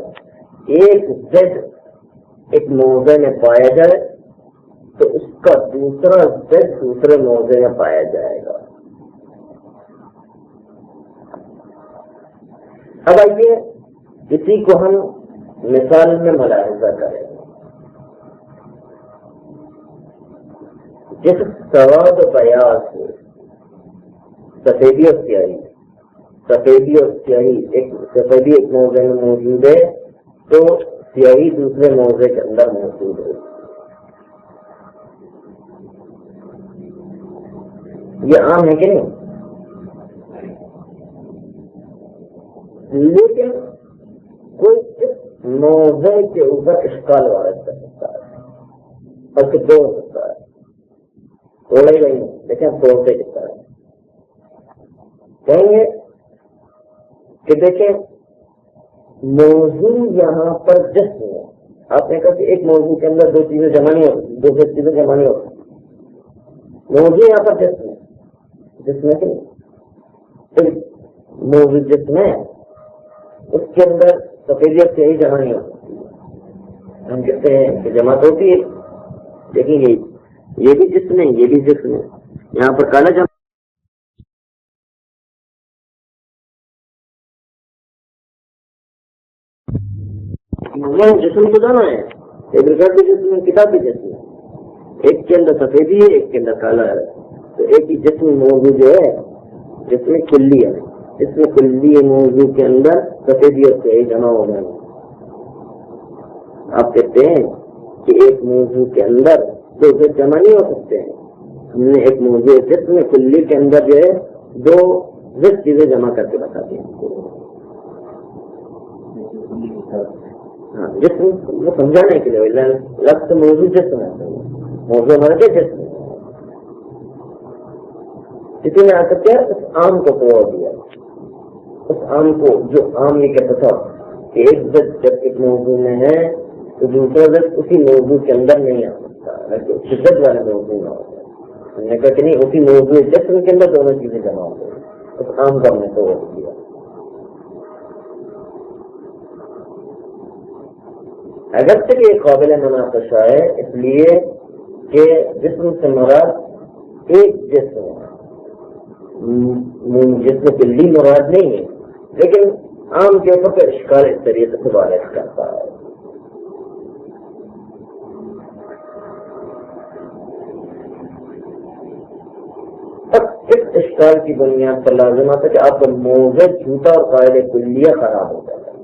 [SPEAKER 1] ایک زد ایک موضع میں پایا جائے تو اس کا دوسرا زد دوسرے موضع میں پایا جائے گا۔ اب آئیے اسی کو ہم مثال میں ملاحظہ کریں۔ جس سواد و بیاض سے سفیدی اور سیاہی، سفیدی اور سیاہی سفیدی ایک موضوع میں موجود ہے تو سیاہی دوسرے موضوع کے اندر موجود ہے. یہ عام ہے کہ نہیں؟ لیکن کوئی اس موضوع کے اوپر اشکال وارد کر سکتا ہے اور پھر توڑ سکتا ہے. توڑے گا نہیں لیکن توڑتے کس طرح کہیں گے کہ دیکھیں موضوع یہاں پر جسم ہے. آپ نے کہا کہ ایک موضوع کے اندر دو چیزیں جمع نہیں ہوتی، دو چیزیں جمع نہیں ہوتی. موضوع یہاں پر جسم ہے، جسم ہے کہ نہیں؟ موضوع جسم ہے، اس کے اندر سفیدیت سے ہی جمع نہیں ہوتی. ہم کہتے ہیں کہ جمع ہوتی ہے، لیکن یہ بھی جسم ہے، یہ بھی جسم ہے. یہاں پر کالا جمع جسم تو جانا ہے، ایک ریکارڈ بھی جسم ہے، کتاب بھی جسم ہے. ایک کے اندر سفیدی ہے، ایک کے اندر کالا ہے. تو ایک ہی جسم موضوع جو ہے جس میں کلی ہے، اس میں کلی موضوع کے اندر سفیدی اور سیاہی جمع ہو گئے. آپ کہتے ہیں کہ ایک موضوع کے اندر دو جمع نہیں ہو سکتے ہیں. ہم نے ایک موضوع جس میں کلی کے اندر جو ہے دو زد چیزیں جمع کر کے بتا دی. ہاں جسم وہ سمجھانے کے لیے لفظ موضوع جسم ہے، موضوع مر کے جسم. اسی میں آ کر کے اس آم کو توڑ دیا. اس آم کو جو آم یہ کہتا تھا کہ ایک زد جب ایک موضوع میں ہے تو دوسرا زد اسی موضوع کے اندر نہیں آ سکتا، شدت والے موضوع میں ہوتا ہے. ہم نے کہا کہ نہیں، اسی موضوع جسم کے اندر دونوں چیزیں جمع ہو گئی. اس آم کو ہم نے توڑ دیا. اگر سے یہ قابل مناقشہ ہے اس لیے کہ جسم سے مراد ایک جسم ہے، جسم کلی مراد نہیں ہے، لیکن عام کے اوپر کا اشکال اس طریقے سے وارد کرتا ہے. اب اس اشکال کی بنیاد پر لازم آتا ہے کہ آپ کا موضوع جھوٹا اور قاعدہ کلیہ خراب ہو جاتا ہے.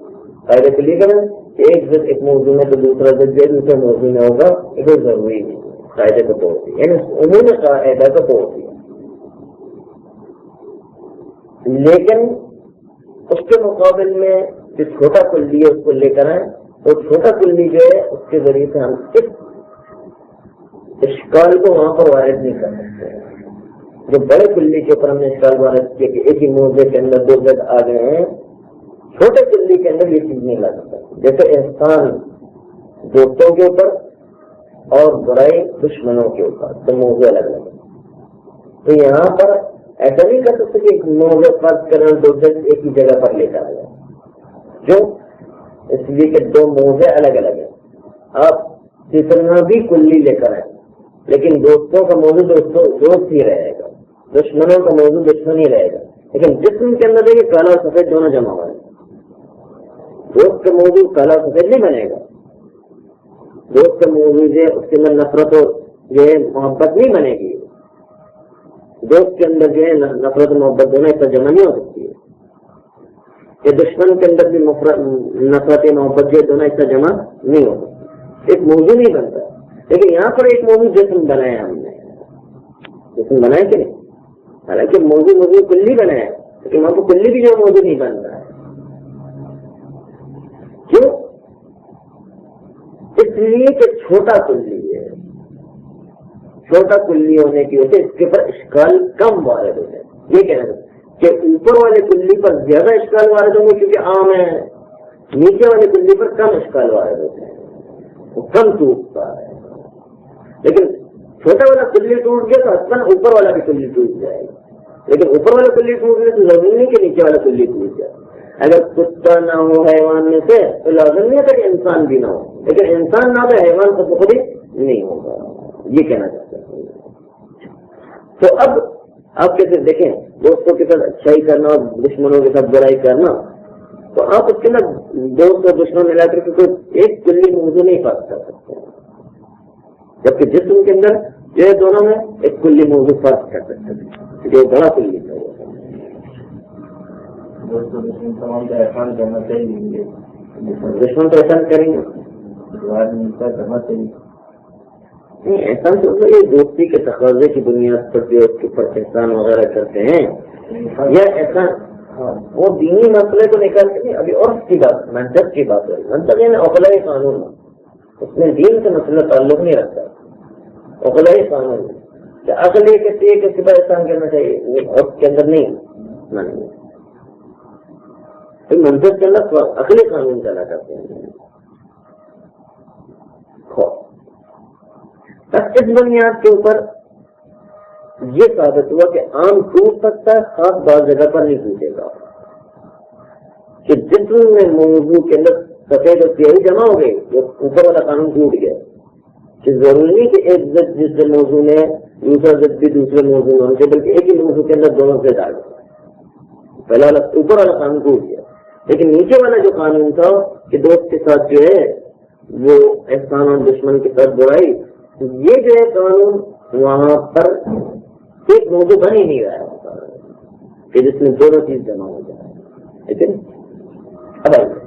[SPEAKER 1] قاعدہ کلیہ کا کہ ایک ضد ایک موضوع میں تو دوسرا ضد جو دوسرے موضوع میں ہوگا، یہ کوئی ضروری نہیں. قاعدے کو توڑ دیا، یعنی انہوں نے قاعدہ کو توڑ دیا. لیکن اس کے مقابل میں جو چھوٹا کلی ہے اس کو لے کر آئے، وہ چھوٹا کلی جو ہے اس کے ذریعے سے ہم اس اشکال کو وہاں پر وارد نہیں کر سکتے. جو بڑے کلی کے اوپر ہم نے اشکال وارد کیا کہ ایک ہی موضوع کے اندر دو ضد آ گئے ہیں، چھوٹے کلی کے اندر یہ چیز نہیں لا سکتا. جیسے احسان دوستوں کے اوپر اور برائی دشمنوں کے اوپر تو موضوع الگ الگ ہے. تو یہاں پر ایسا نہیں کر سکتے کہ ایک موضوع فرض کرنا دو ضد ایک ہی جگہ پر لے کر آئے. جو اس لیے کہ دو موضوع الگ الگ ہیں. آپ جتنا بھی کلی لے کر آئے لیکن دوستوں کا موضوع دوست ہی رہے گا، دشمنوں کا موضوع دشمن ہی رہے گا. لیکن جسم کے اندر دیکھیے کالا اور سفید دونوں جمع ہوا ہے. دوست کا موضوع کالا اور سفید نہیں بنے گا. دوست کا موضوع جو ہے اس کے اندر نفرت اور جو ہے محبت نہیں بنے گی. دوست کے اندر جو ہے نفرت اور محبت دونوں ایسا جمع نہیں ہو سکتی ہے. کہ دشمن کے اندر بھی نفرت محبت جو ہے دونوں ایسا جمع نہیں ہو سکتی. ایک موضوع نہیں بنتا. لیکن یہاں پر ایک موضوع جسم بنایا ہم نے، جسم بنایا کہ نہیں. حالانکہ موضوع کلی بنایا ہے لیکن وہاں کو کلی بھی جو موضوع نہیں بن رہا ہے. کیوں؟ اس لیے کہ چھوٹا کلی ہے. چھوٹا کلی ہونے کی وجہ سے اس کے اوپر اشکال کم وارد ہو جائے. یہ کہنا کہ اوپر والے کلی پر زیادہ اشکال وارد ہوں گے کیونکہ عام ہے، نیچے والے کلی پر کم اشکال وارد ہوتے ہیں، وہ کم ٹوٹتا ہے. لیکن چھوٹا والا کلی ٹوٹ گیا تو اصل اوپر والا بھی کلی ٹوٹ جائے گا. لیکن اوپر والا کلی ٹوٹ گیا تو ضروری نہیں کہ نیچے والا کلی ٹوٹ جائے. اگر کتا نہ ہو حیوان میں سے تو لازم نہیں ہے کہ انسان بھی نہ ہو، لیکن انسان نہ تو حیوان کو خود ہی نہیں ہوگا. یہ کہنا چاہتے ہیں. تو اب آپ کیسے دیکھیں دوستوں کے ساتھ اچھائی کرنا اور دشمنوں کے ساتھ برائی کرنا، تو آپ اس کے اندر دوست اور دشمن ملا کر کے کوئی ایک کلی موضوع نہیں فرق کر سکتے. جبکہ جسم کے اندر جو ہے دونوں میں ایک کلی موضوع فرق کر سکتے تھے جو بڑا کلی تھا وہ
[SPEAKER 2] تمام کا احسان کرنا چاہیے.
[SPEAKER 1] دشمن تو احسان کریں گے
[SPEAKER 2] کرنا چاہیے.
[SPEAKER 1] نہیں احسان تو یہ دوستی کے تقاضے کی بنیاد پر جو اس کے اوپر احسان وغیرہ کرتے ہیں یا احسان وہ دینی مسئلے کو نکالتے ہیں. ابھی عرف کی بات منطق کی بات ہے. منطق یعنی عقلائی قانون اس میں دین سے مسئلہ تعلق نہیں رکھتا. عقلائی قانون کہ عقل یہ کہتی ہے کہ صبح احسان کرنا چاہیے عرف کے اندر نہیں مانیں. منطق کے اندر عقلی قانون چلا کرتے ہیں. بس اس بنیاد کے اوپر یہ ثابت ہوا کہ عام ٹوٹ سکتا ہے خاص بعض جگہ پر نہیں ٹوٹے گا. کہ جسم میں موضوع کے اندر سفید اور سیاہی جمع ہو گئی جو اوپر والا قانون ٹوٹ گیا. کہ ضروری نہیں کہ ایک ضد جس موضوع میں دوسرا ضد بھی دوسرے موضوع میں ہونے بلکہ ایک ہی موضوع کے اندر دونوں سے ڈال گئے. پہلا والا اوپر والا قانون ٹوٹ گیا لیکن نیچے والا جو قانون تھا کہ دوست کے ساتھ جو ہے وہ احسان اور دشمن کے ساتھ برائی یہ جو ہے قانون وہاں پر ایک موضوع بن ہی نہیں رہا ہے کہ جس میں دونوں چیز جمع ہو جائے. ٹھیک ہے. اب آئیے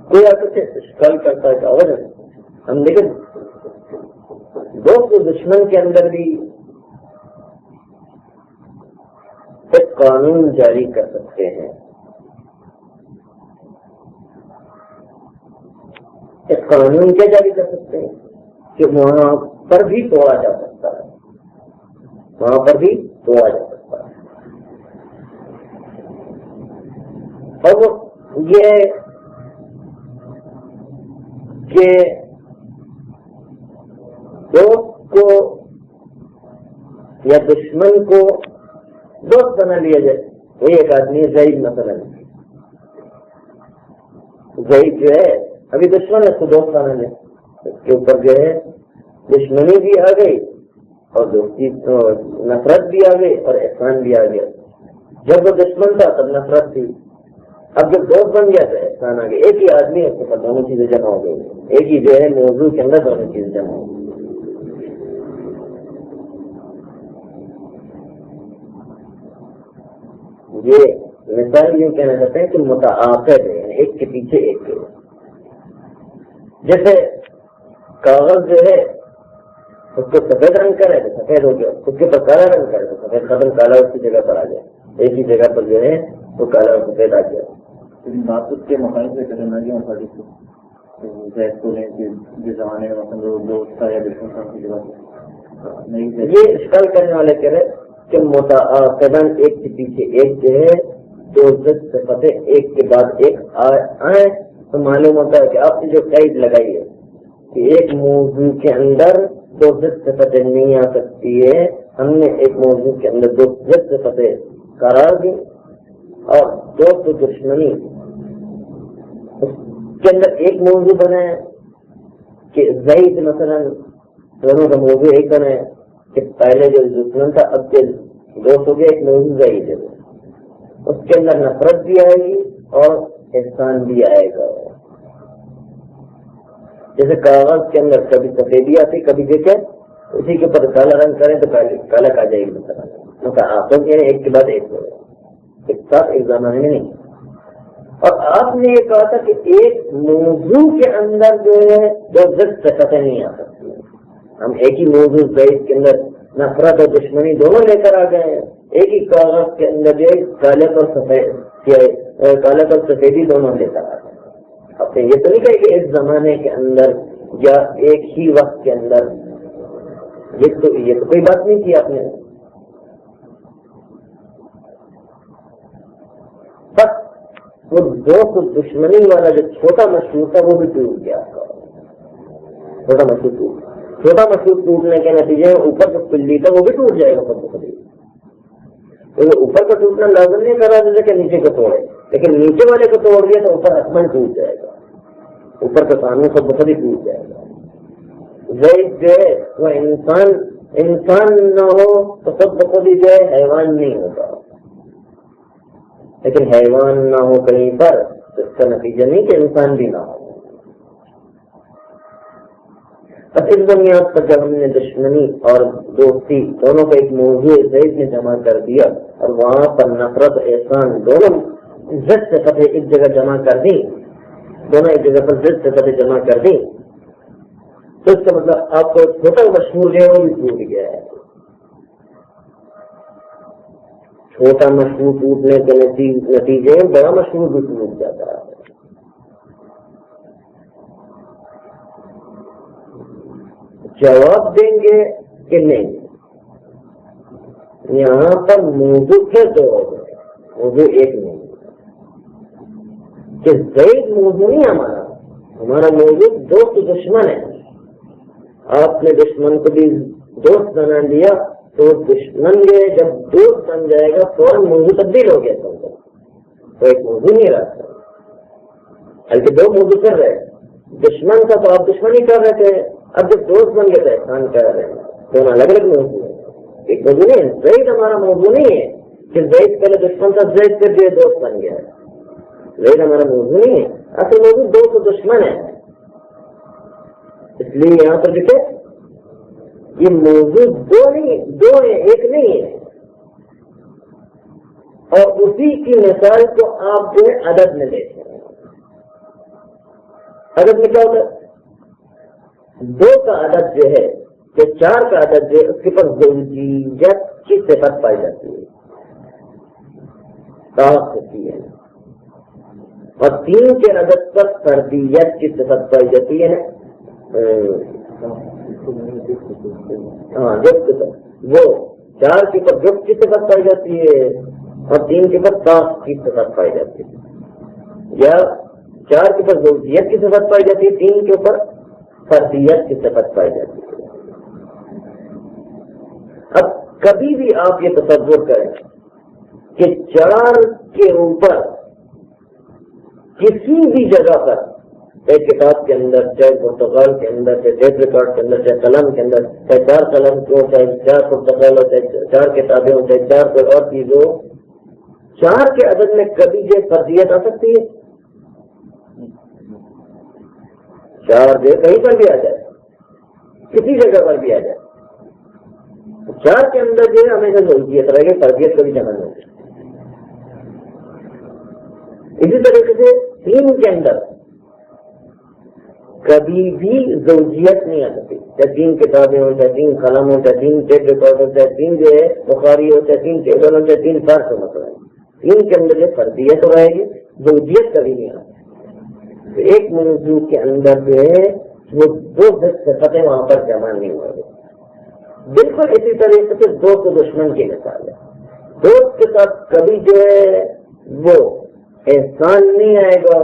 [SPEAKER 1] کوئی آپ سے اشکال کرتا ہے کہ اور ہم دیکھیں دوست دشمن کے اندر بھی ایک قانون جاری کر سکتے ہیں. ایک قانون کیا جاری کر سکتے ہیں کہ وہاں پر بھی توڑا جا سکتا ہے. وہاں پر بھی توڑا جا سکتا ہے. اور وہ یہ کہ دوست کو یا دشمن کو دوست بنا لیا جائے. وہی ایک آدمی ہے زید مثلا. زید جو ہے ابھی دشمن ہے اس کو دوست بنا لے. اس کے اوپر جو ہے دشمنی بھی آ گئی اور دوستی نفرت بھی آ گئی اور احسان بھی آ گیا. جب وہ دشمن تھا تب نفرت تھی. اب جب دوست بن گیا تو احسان آ گیا. ایک ہی آدمی ہے اس کے پاس دونوں چیزیں جمع ہو گئی. ایک ہی جو ہے موضوع کے اندر دونوں چیزیں جمع ہو گئی. یہ مثال یوں کہنا چاہتے ہیں کہ متعاقب ہے ایک کے پیچھے ایک کے. جیسے کاغذ جو ہے اس کو سفید رنگ کرے تو سفید ہو گیا. اس کے اوپر کالا رنگ کرے تو سفید ختم کالا اس کی جگہ پر آ جائے. ایک ہی جگہ پر جو ہے وہ کالا اور سفید آ گیا.
[SPEAKER 2] بات اس کے مقام سے کرنا چاہیے جس زمانے میں مطلب دوست تھا یا
[SPEAKER 1] یہ اشکال کرنے والے کہہ رہے کہ متعاقباً ایک کے پیچھے ایک جو ہے دو ضد صفتیں ایک کے بعد ایک آئے تو معلوم ہوتا ہے کہ آپ نے جو قید لگائی ہے کہ ایک موضوع کے اندر دو ضد صفتیں نہیں آ سکتی ہے. ہم نے ایک موضوع کے اندر دو ضد صفتیں قرار دی اور دوست و دشمنی اس کے اندر ایک موضوع بنایا کہ زید مثلا دونوں کا موضوع ایک بنایا کہ پہلے جو دشمن تھا اب کے دوست ہو گیا ایک موضوع زید ہے. اس کے اندر نفرت بھی آئے گی اور احسان بھی آئے گا. جیسے کاغذ کے اندر کبھی سفیدی آتی کبھی دیکھیں اسی کے اوپر کالا رنگ کریں تو کالا کھا جائے گی. مثلا آپ ایک کے بعد ایک ہو ایک ساتھ ایک زمانے میں نہیں. اور آپ نے یہ کہا تھا کہ ایک موضوع کے اندر جو ہے دو ضد صفتیں نہیں آ سکتی. ہم ایک ہی موضوع زید کے اندر نفرت اور دشمنی دونوں لے کر آ گئے ہیں. ایک ہی کاغذ کے اندر جو ہے کالے اور سفیدی دونوں لے کر آ گئے. آپ نے یہ تو نہیں کہا کہ ایک زمانے کے اندر یا ایک ہی وقت کے اندر. یہ تو کوئی بات نہیں کی آپ نے. بس وہ دوست دشمنی والا جو چھوٹا مشہور تھا وہ بھی ٹوٹ گیا. چھوٹا مشہور ٹوٹنے کے نتیجے میں اوپر جو پلی تھا وہ بھی ٹوٹ جائے گا. اوپر کا ٹوٹنا لازم نہیں کر رہا جیسے کہ نیچے کو توڑے, لیکن نیچے والے کو توڑ دیا تو اوپر آسمان ٹوٹ جائے گا. اوپر کا قانون سب بخود ہی ٹوٹ جائے گا. زید جو ہے وہ انسان نہ ہو تو سب بخود ہی جو ہے حیوان نہیں ہوگا. لیکن حیوان نہ ہو کہیں پر تو اس کا نتیجہ نہیں کہ انسان بھی نہ ہو. اب اس بنیاد پر جب ہم نے دشمنی اور دوستی دونوں کا ایک موضوع ضعیف میں جمع کر دیا اور وہاں پر نفرت احسان دونوں ضد سے فتح ایک جگہ جمع کر دی، دونوں ایک جگہ پر ضد سے فتح جمع کر دی، تو اس کا مطلب آپ کو چھوٹا مشہور جو ہے وہ بھی ٹوٹ گیا ہے. چھوٹا مشہور ٹوٹنے کے نتیجے میں بڑا مشہور بھی ٹوٹ جاتا ہے. جواب دیں گے کہ نہیں؟ یہاں پر موضوع پھر دو ہو گئے، موضوع ایک نہیں کہ زید موضوع نہیں ہمارا موضوع دوست دشمن ہے. آپ نے دشمن کو بھی دوست بنا لیا تو دشمن یہ جب دوست بن جائے گا فوراً موضوع تبدیل ہو گیا، تو ایک موضوع نہیں رہتا، بلکہ دو موضوع کر رہے. دشمن کا تو آپ دشمنی کر رہے تھے، اب جب دوست بن گئے تو احسان کر رہے ہیں، دونوں الگ الگ موضوع ہے، ایک موضوع نہیں ہے. زید ہمارا موضوع نہیں ہے کہ زید پہلے دشمن تھا، زید پھر جو دوست بن گیا ہے. زید ہمارا موضوع نہیں ہے، اصل موضوع دوست و دشمن ہے. اس لیے یہاں پر دیکھیں یہ موضوع دو ہے، ایک نہیں ہے. اور اسی کی مثال کو آپ جو ہے عدد میں دیکھیں. عدد میں کیا ہوتا ہے؟ دو کا عدد جو ہے یا چار کا عدد جو ہے اس کے پر زوجیت کی صفت پائی جاتی ہے، طاقت ہوتی ہے. اور تین کے عدد پر فردیت کی صفت پائی جاتی ہے. ہاں وہ چار کے پر جفت کی صفت پائی جاتی ہے اور تین کے پر طاقت کی صفت پائی جاتی ہے، یا چار کے پر زوجیت کی صفت پائی جاتی ہے، تین کے اوپر فردیت کی صفت پائی جاتی ہے. اب کبھی بھی آپ یہ تصور کریں کہ چار کے اوپر کسی بھی جگہ پر، چاہے کتاب کے اندر، چاہے پرتگال کے اندر، چاہے ٹیپ ریکارڈ کے اندر، چاہے قلم کے اندر، چاہے چار قلم ہو، چاہے چار پرتگال ہو، چاہے چار کتابیں ہو، چاہے چار کوئی اور چیز ہو، چار کے عدد میں کبھی جو فردیت آ سکتی ہے؟ چار جو کہیں پر بھی آ جائے، کسی جگہ پر بھی آ جائے، چار کے اندر جو ہے ہمیشہ زوجیت رہے گی، فردیت کبھی جمع نہیں ہوگی. اسی طریقے سے تین کے اندر کبھی بھی زوجیت نہیں آ سکتی، چاہے تین کتابیں ہو، چاہے تین قلم ہو، چاہے تین ٹیپ ریکارڈ ہو، چاہے تین جو ہے بخاری ہو، چاہے تین ٹیبل ہو، چاہے تین فارس ہو. مسئلہ تین کے اندر جو فردیت رہے گی، زوجیت کبھی نہیں آ سکتی. ایک موضوع کے اندر جو ہے وہ دو صفتیں وہاں پر جمع نہیں ہو رہی. بالکل اسی طریقے سے دوست و دشمن کی مثال ہے. دوست کے ساتھ کبھی جو ہے وہ احسان نہیں آئے گا،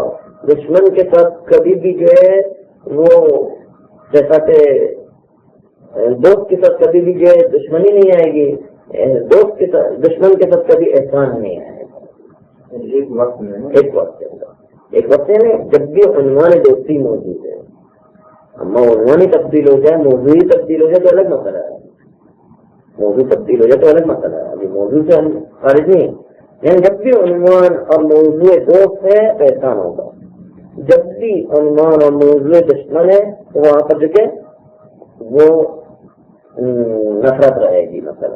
[SPEAKER 1] دشمن کے ساتھ کبھی بھی جو ہے وہ جیسا کہ دوست کے ساتھ کبھی بھی جو ہے دشمنی نہیں آئے گی، دوست کے ساتھ دشمن کے ساتھ کبھی احسان نہیں آئے گا. ایک وقت ہے نا جب بھی عنوان دوستی موجود ہے، اما عنوانی تبدیل ہو جائے، موضوعی تبدیل ہو جائے تو الگ مسئلہ ہے. موضوع تبدیل ہو جائے تو الگ مسئلہ ہے، ابھی موضوع سے ہم خارج نہیں ہیں. یعنی جب بھی عنوان اور موضوع دوست ہے تو احسان ہوگا، جب بھی عنوان اور موضوع دشمن ہے تو وہاں پر جو کہ وہ نفرت رہے گی. مثلا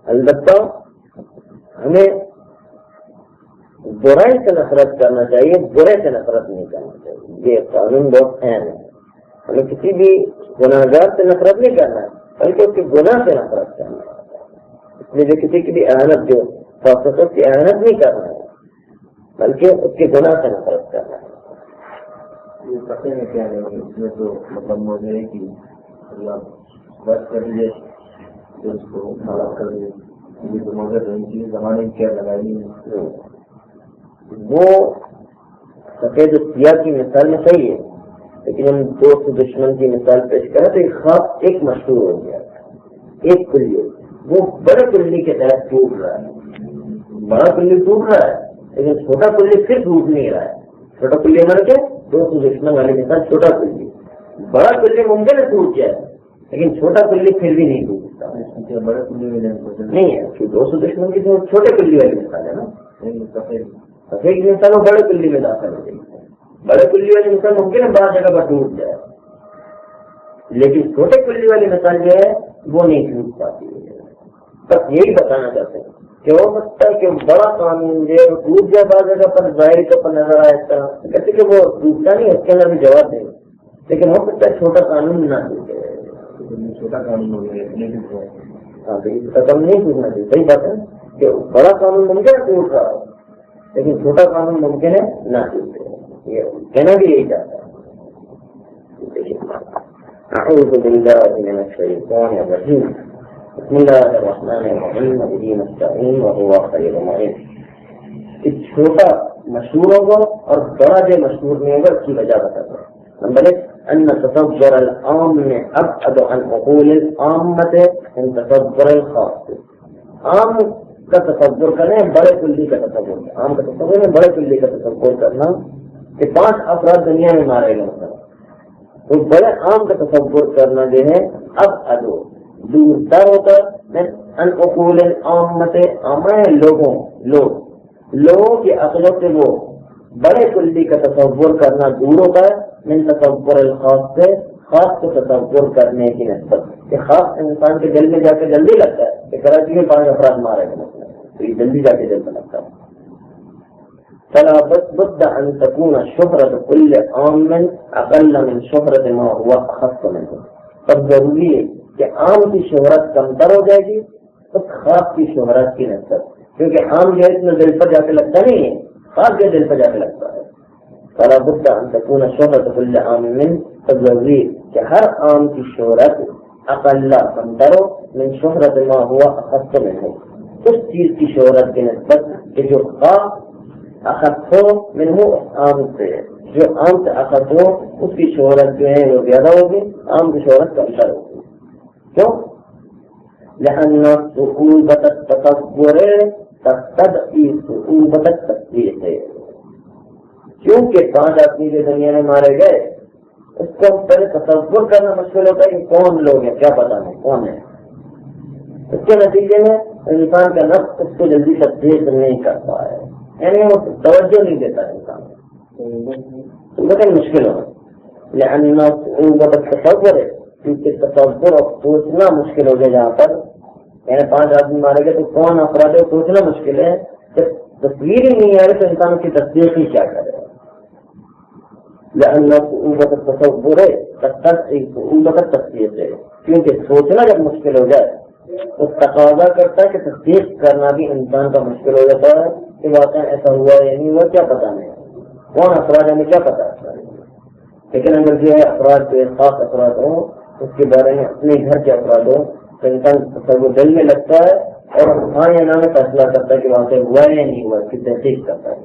[SPEAKER 1] البتہ ہمیں برائی سے نفرت کرنا چاہیے، برے سے نفرت نہیں کرنا چاہیے. یہ قانون بہت اہم ہے. ہمیں کسی بھی گناہگار سے نفرت نہیں کرنا ہے بلکہ اس کے گناہ سے نفرت کرنا ہے. اس لیے جو کسی کی بھی احانت جو فاسقوں کی احانت نہیں کرنا ہے بلکہ اس کے گناہ سے نفرت کرنا ہے.
[SPEAKER 2] یہ پتہ میں کیا نہیں، اس میں تو مطلب موجود ہے کہ بات کر لیجیے پھر اس کو مالک کر دیجیے. یہ تو موجود ہے زمانے کی کیا لگائی ہے.
[SPEAKER 1] وہ سفید و سیاہ کی مثال میں صحیح ہے، لیکن ہم دوست دشمن کی مثال پیش کریں تو ایک خواب ایک مشہور ہو گیا، ایک کلی وہ بڑے کلی کے تحت ٹوٹ رہا ہے. بڑا کلی ٹوٹ رہا ہے لیکن چھوٹا کلی پھر ٹوٹ نہیں رہا ہے. چھوٹا کلی ہمارا کیا دوست دشمن والی مثال چھوٹا کلی. بڑا کلی ممکن ہے ٹوٹ جائے لیکن چھوٹا کلی پھر بھی نہیں ٹوٹتا.
[SPEAKER 2] بڑے کلی میں
[SPEAKER 1] نہیں ہے دوست دشمن کی چھوٹے کلی والی مثال ہے نا. سفید مثال وہ بڑے کلی میں داخل ہو گئی. بڑے کلی والی مثال ممکن ہے بعض جگہ پر ٹوٹ جائے، لیکن چھوٹے کلی والی مثال جو ہے وہ نہیں ٹوٹ پاتی ہے۔ بس یہی بتانا چاہتے ہیں کہ ہو سکتا ہے کہ بڑا قانون جو ہے وہ ٹوٹ جائے بعض جگہ پر، ظاہری طور پر نظر آئے اس طرح، کہتے کہ وہ ٹوٹتا نہیں، اس کے اندر بھی جواب دیں، لیکن ہو سکتا ہے چھوٹا قانون نہ ٹوٹے،
[SPEAKER 2] چھوٹا قانون ہو گیا نہیں ٹوٹ رہا ہے۔
[SPEAKER 1] ہاں تو اس قدم نہیں ٹوٹنا چاہیے، صحیح بات ہے کہ بڑا قانون ممکن ہے ٹوٹ رہا ہو لیکن چھوٹا قانون ممکن ہے نہ ٹوٹے، یہ کہنا بھی یہی چاہتا ہے۔ اعوذ باللہ من الشیطان الرجیم، بسم اللہ الرحمن الرحیم، وبہ نستعین وہو خیر المعین۔ کہ چھوٹا مشہور ہوگا اور بڑا جو مشہور نہیں ہوگا اس کی وجہ بتاتا ہے۔ نمبر 1 ان تصور العام ابعد عن عقول العامة من تصور الخاص۔ عام کا تصور کرنا ہے بڑے کلی کا تصور، عام کا تصور ہے بڑے کلی کا تصور کرنا کہ 5 افراد دنیا میں مارے گئے مثلا، تو بڑے عام کا تصور کرنا جو ہے اب دور تر ہوتا ہے ان عقول العامة، عامہ لوگوں کی عقلوں سے وہ بڑے کلی کا تصور کرنا دور ہوتا ہے من تصور الخاص سے خاص کو تصور کرنے کی نسبت، کہ خاص انسان کے دل میں جا کے جلدی لگتا ہے کہ کراچی میں 5 افراد مارے گئے مثلا، تو یہ جلدی جا کے دل میں لگتا ہے۔ فلا بد ان تكون شهرة كل عام اقل من شهرة ما هو اخص منه، پر ضروری ہے کہ عام کی شہرت کمتر ہو جائے گی اس خاص کی شہرت کی نسبت، کیونکہ عام جو ہے اس میں دل پر جا کے لگتا نہیں ہے، خاص جو دل پر جا کے لگتا ہے۔ فلا بد ان تكون شهرة كل عام من، پر ضروری کہ ہر عام کی شہرت اقل کمتر ہو من شهرة ما هو اخص منه، اس چیز کی شہرت کی نسبت کہ جو خاص اخذ ہو منہ عام سے، جو عام سے اخذ ہو اس کی شہرت جو ہے وہ زیادہ ہوگی، عام کی شہرت کمتر ہوگی۔ کیوں؟ لأن صعوبة التصور تقتضي صعوبة التصديق، کیونکہ 5 آدمی جو دنیا میں مارے گئے اس کو پہلے تصور کرنا مشکل ہوتا ہے کہ کون لوگ ہیں، کیا پتا نہیں کون ہے، اس کے نتیجے میں انسان کا نفس اس کو جلدی تصدیق نہیں کرتا ہے، یعنی وہ توجہ نہیں دیتا ہے انسان، تو لیکن مشکل ہو لأن صعوبة التصور، کیونکہ تصور اور سوچنا مشکل ہو گیا جہاں پر، یعنی 5 آدمی مارے گئے تو کون افراد ہے سوچنا مشکل ہے، جب تصویر ہی نہیں آ رہی تو انسان کی تصدیق ہی کیا کرے۔ لأن صعوبة التصور تقتضي صعوبة التصديق، کیونکہ سوچنا جب مشکل ہو جائے تو تقاضا کرتا ہے کہ تصدیق کرنا بھی انسان کا مشکل ہو جاتا ہے کہ واقعا ایسا ہوا یا نہیں ہوا کیا پتا نہیں، کون افراد ہمیں کیا پتا ہے۔ لیکن اگر جو ہے افراد جو خاص افراد ہوں اس کے بارے میں اپنے گھر کے افراد ہوں تو انسان تصور دل میں لگتا ہے اور ہاں یا نہ میں فیصلہ کرتا ہے کہ واقعا ہوا یا نہیں ہوا، اس کی تحقیق کرتا ہے،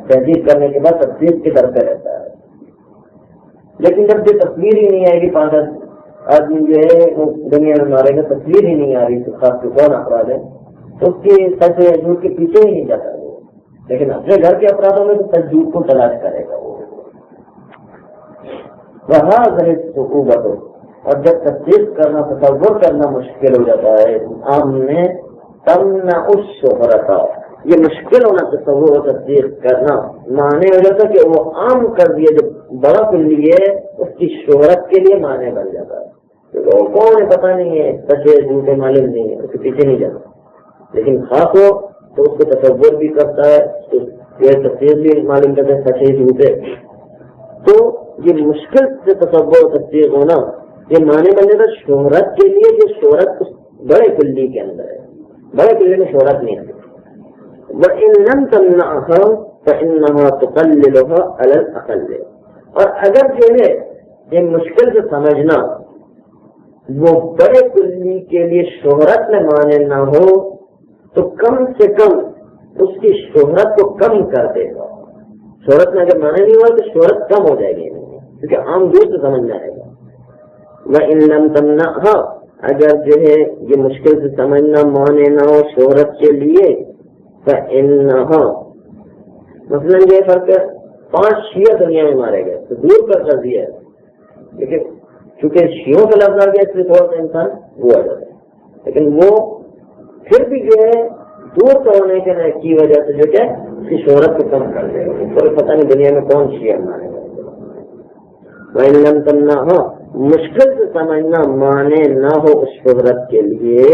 [SPEAKER 1] تحقیق کرنے کے بعد تصدیق کی طرف رہتا ہے۔ لیکن جب یہ تصویر ہی نہیں آئے گی، 5 آدمی جو ہے وہ دنیا میں مارے گا، تصویر ہی نہیں آ رہی تو خاص کے کون افراد ہے تو اس کی سچ یا جھوٹ کے پیچھے ہی نہیں جاتا وہ، لیکن اپنے گھر کے افرادوں میں تو سچ جھوٹ کو تلاش کرے گا وہ۔ وہاں صعوبت، اور جب تصدیق کرنا تصور کرنا مشکل ہو جاتا ہے عام میں، تمنع الشہرت، یہ مشکل ہونا تصور و تصدیق کرنا معنی ہو جاتا ہے کہ وہ عام کر دیا جو بڑا کے لیے اس کی شہرت کے لیے معنی بن جاتا ہے، وہ کون ہے پتہ نہیں ہے، سچے جھوٹے معلوم نہیں ہے، اس کے پیچھے نہیں جاتا، لیکن خاص ہو تو اس کو تصور بھی کرتا ہے، یہ تصدیق بھی معلوم کرتا ہے سچے جھوٹے، تو یہ مشکل سے تصور و تصدیق ہونا یہ معنی بن جاتا شہرت کے لیے، جو شہرت اس بڑے کلی کے اندر ہے، بڑے کلی میں شہرت نہیں ہے۔ وَإِن لَمْ تَمْنَعْهَا فَإِنَّهَا تُقَلِّلُهَا عَلَى الْأَقَلِّ، اور اگر جو ہے یہ مشکل سے سمجھنا وہ بڑے کلی کے لیے شہرت میں معنی نہ ہو تو کم سے کم اس کی شہرت کو کم کر دے گا، شہرت میں اگر معنی نہیں ہوا تو شہرت کم ہو جائے گی، کیونکہ عام دور سے سمجھ میں آئے گا۔ وَإِن لَمْ تَمْنَعْهَا، اگر جو ہے یہ مشکل سے سمجھنا معنی نہ ہو شہرت کے لیے، فَإِنَّهَا، مثلاً یہ فرق ہے 5 شیعہ دنیا میں مارے گئے تو دور کا کر دیا ہے، لیکن چونکہ شیعوں کا لفظ آ گیا اس لیے تھوڑا سا انسان وہ آ جاتا ہے، لیکن وہ پھر بھی جو ہے دور ہونے کی وجہ سے جو کہ اس کی شہرت کو کم کر دے گا. کوئی پتہ نہیں دنیا میں کون شیعہ مانے گا. نہ ہو مشکل سے سمجھنا مانے نہ ہو اس شہرت کے لیے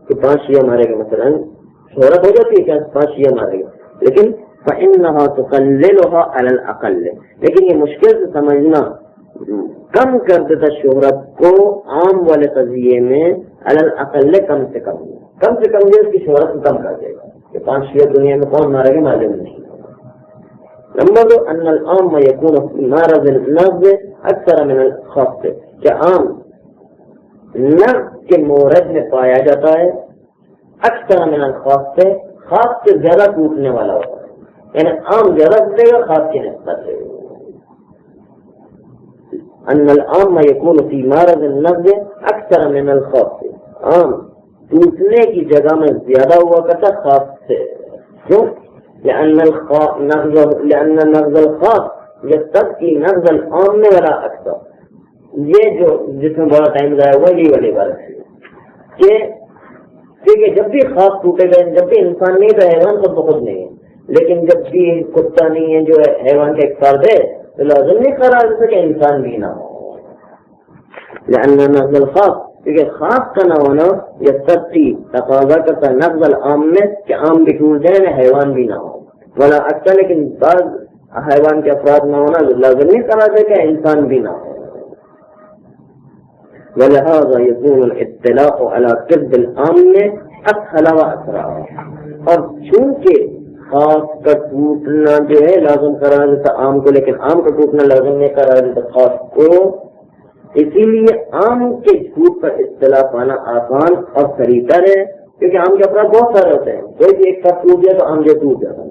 [SPEAKER 1] کہ 5 شیعہ مارے گا. مثلا شہرت ہو جاتی ہے کہ 5 شیعہ مارے گا, لیکن فإنها تقللها على الأقل, لیکن یہ مشکل سے سمجھنا کم کر دیتا شہرت کو عام والے قضیے میں على الأقل کم سے کم یہ اس کی شہرت کو کم کر دے گا کہ 5 شیعہ دنیا میں کون مارے گا معلوم نہیں. نمبر 2 ان العام يكون في معرض النقض اکثر من الخاص, کہ عام نقض کے مورد میں پایا جاتا ہے اکثر من الخاص سے, خاص سے زیادہ ٹوٹنے والا ہوتا ہے. یعنی عام زیادہ ٹوٹے گا خاص کی نسبت سے. ان العام يكون في معرض النقض اکثر من الخاص, عام ٹوٹنے کی جگہ میں زیادہ ہوا کرتا خاص سے. کیوں؟ لأن نقض الخاص يستبقي نقض العام ولا اکثر. یہ جو جس میں بڑا ٹائم ضائع ہوا یہ والی بات ہے کہ جب بھی خاص ٹوٹے گا, جب بھی انسان نہیں تو حیوان خود بخود نہیں ہے, لیکن جب بھی کتا نہیں ہے جو حیوان کا ایک فرد ہے تو لازم نہیں قرار دیتا کہ انسان بھی نہ ہو. لأن نقض الخاص, کیونکہ خاص کا نہ ہونا یہ سختی تقاضا کرتا ہے نقض العام میں کہ عام بھی ٹوٹ جائے حیوان بھی نہ ہو ولا اکثر, لیکن بعض حیوان کے افراد نہ ہونا لازم نہیں قرار دے کہ انسان بھی نہ ہو. ولهذا يكون الاطلاع على كذب العام اسهل واسرع, اور چونکہ خاص کا ٹوٹنا جو ہے لازم قرار دیتا عام کو, لیکن عام کا ٹوٹنا لازم نہیں قرار دیتا خاص کو, اسی لیے عام کے جھوٹ پر اطلاع پانا آسان اور سریتر ہے, کیونکہ عام کے افراد بہت سارے ہوتے ہیں. کوئی بھی ایک ساتھ ٹوٹ جائے تو عام جو ٹوٹ جاتا ہے.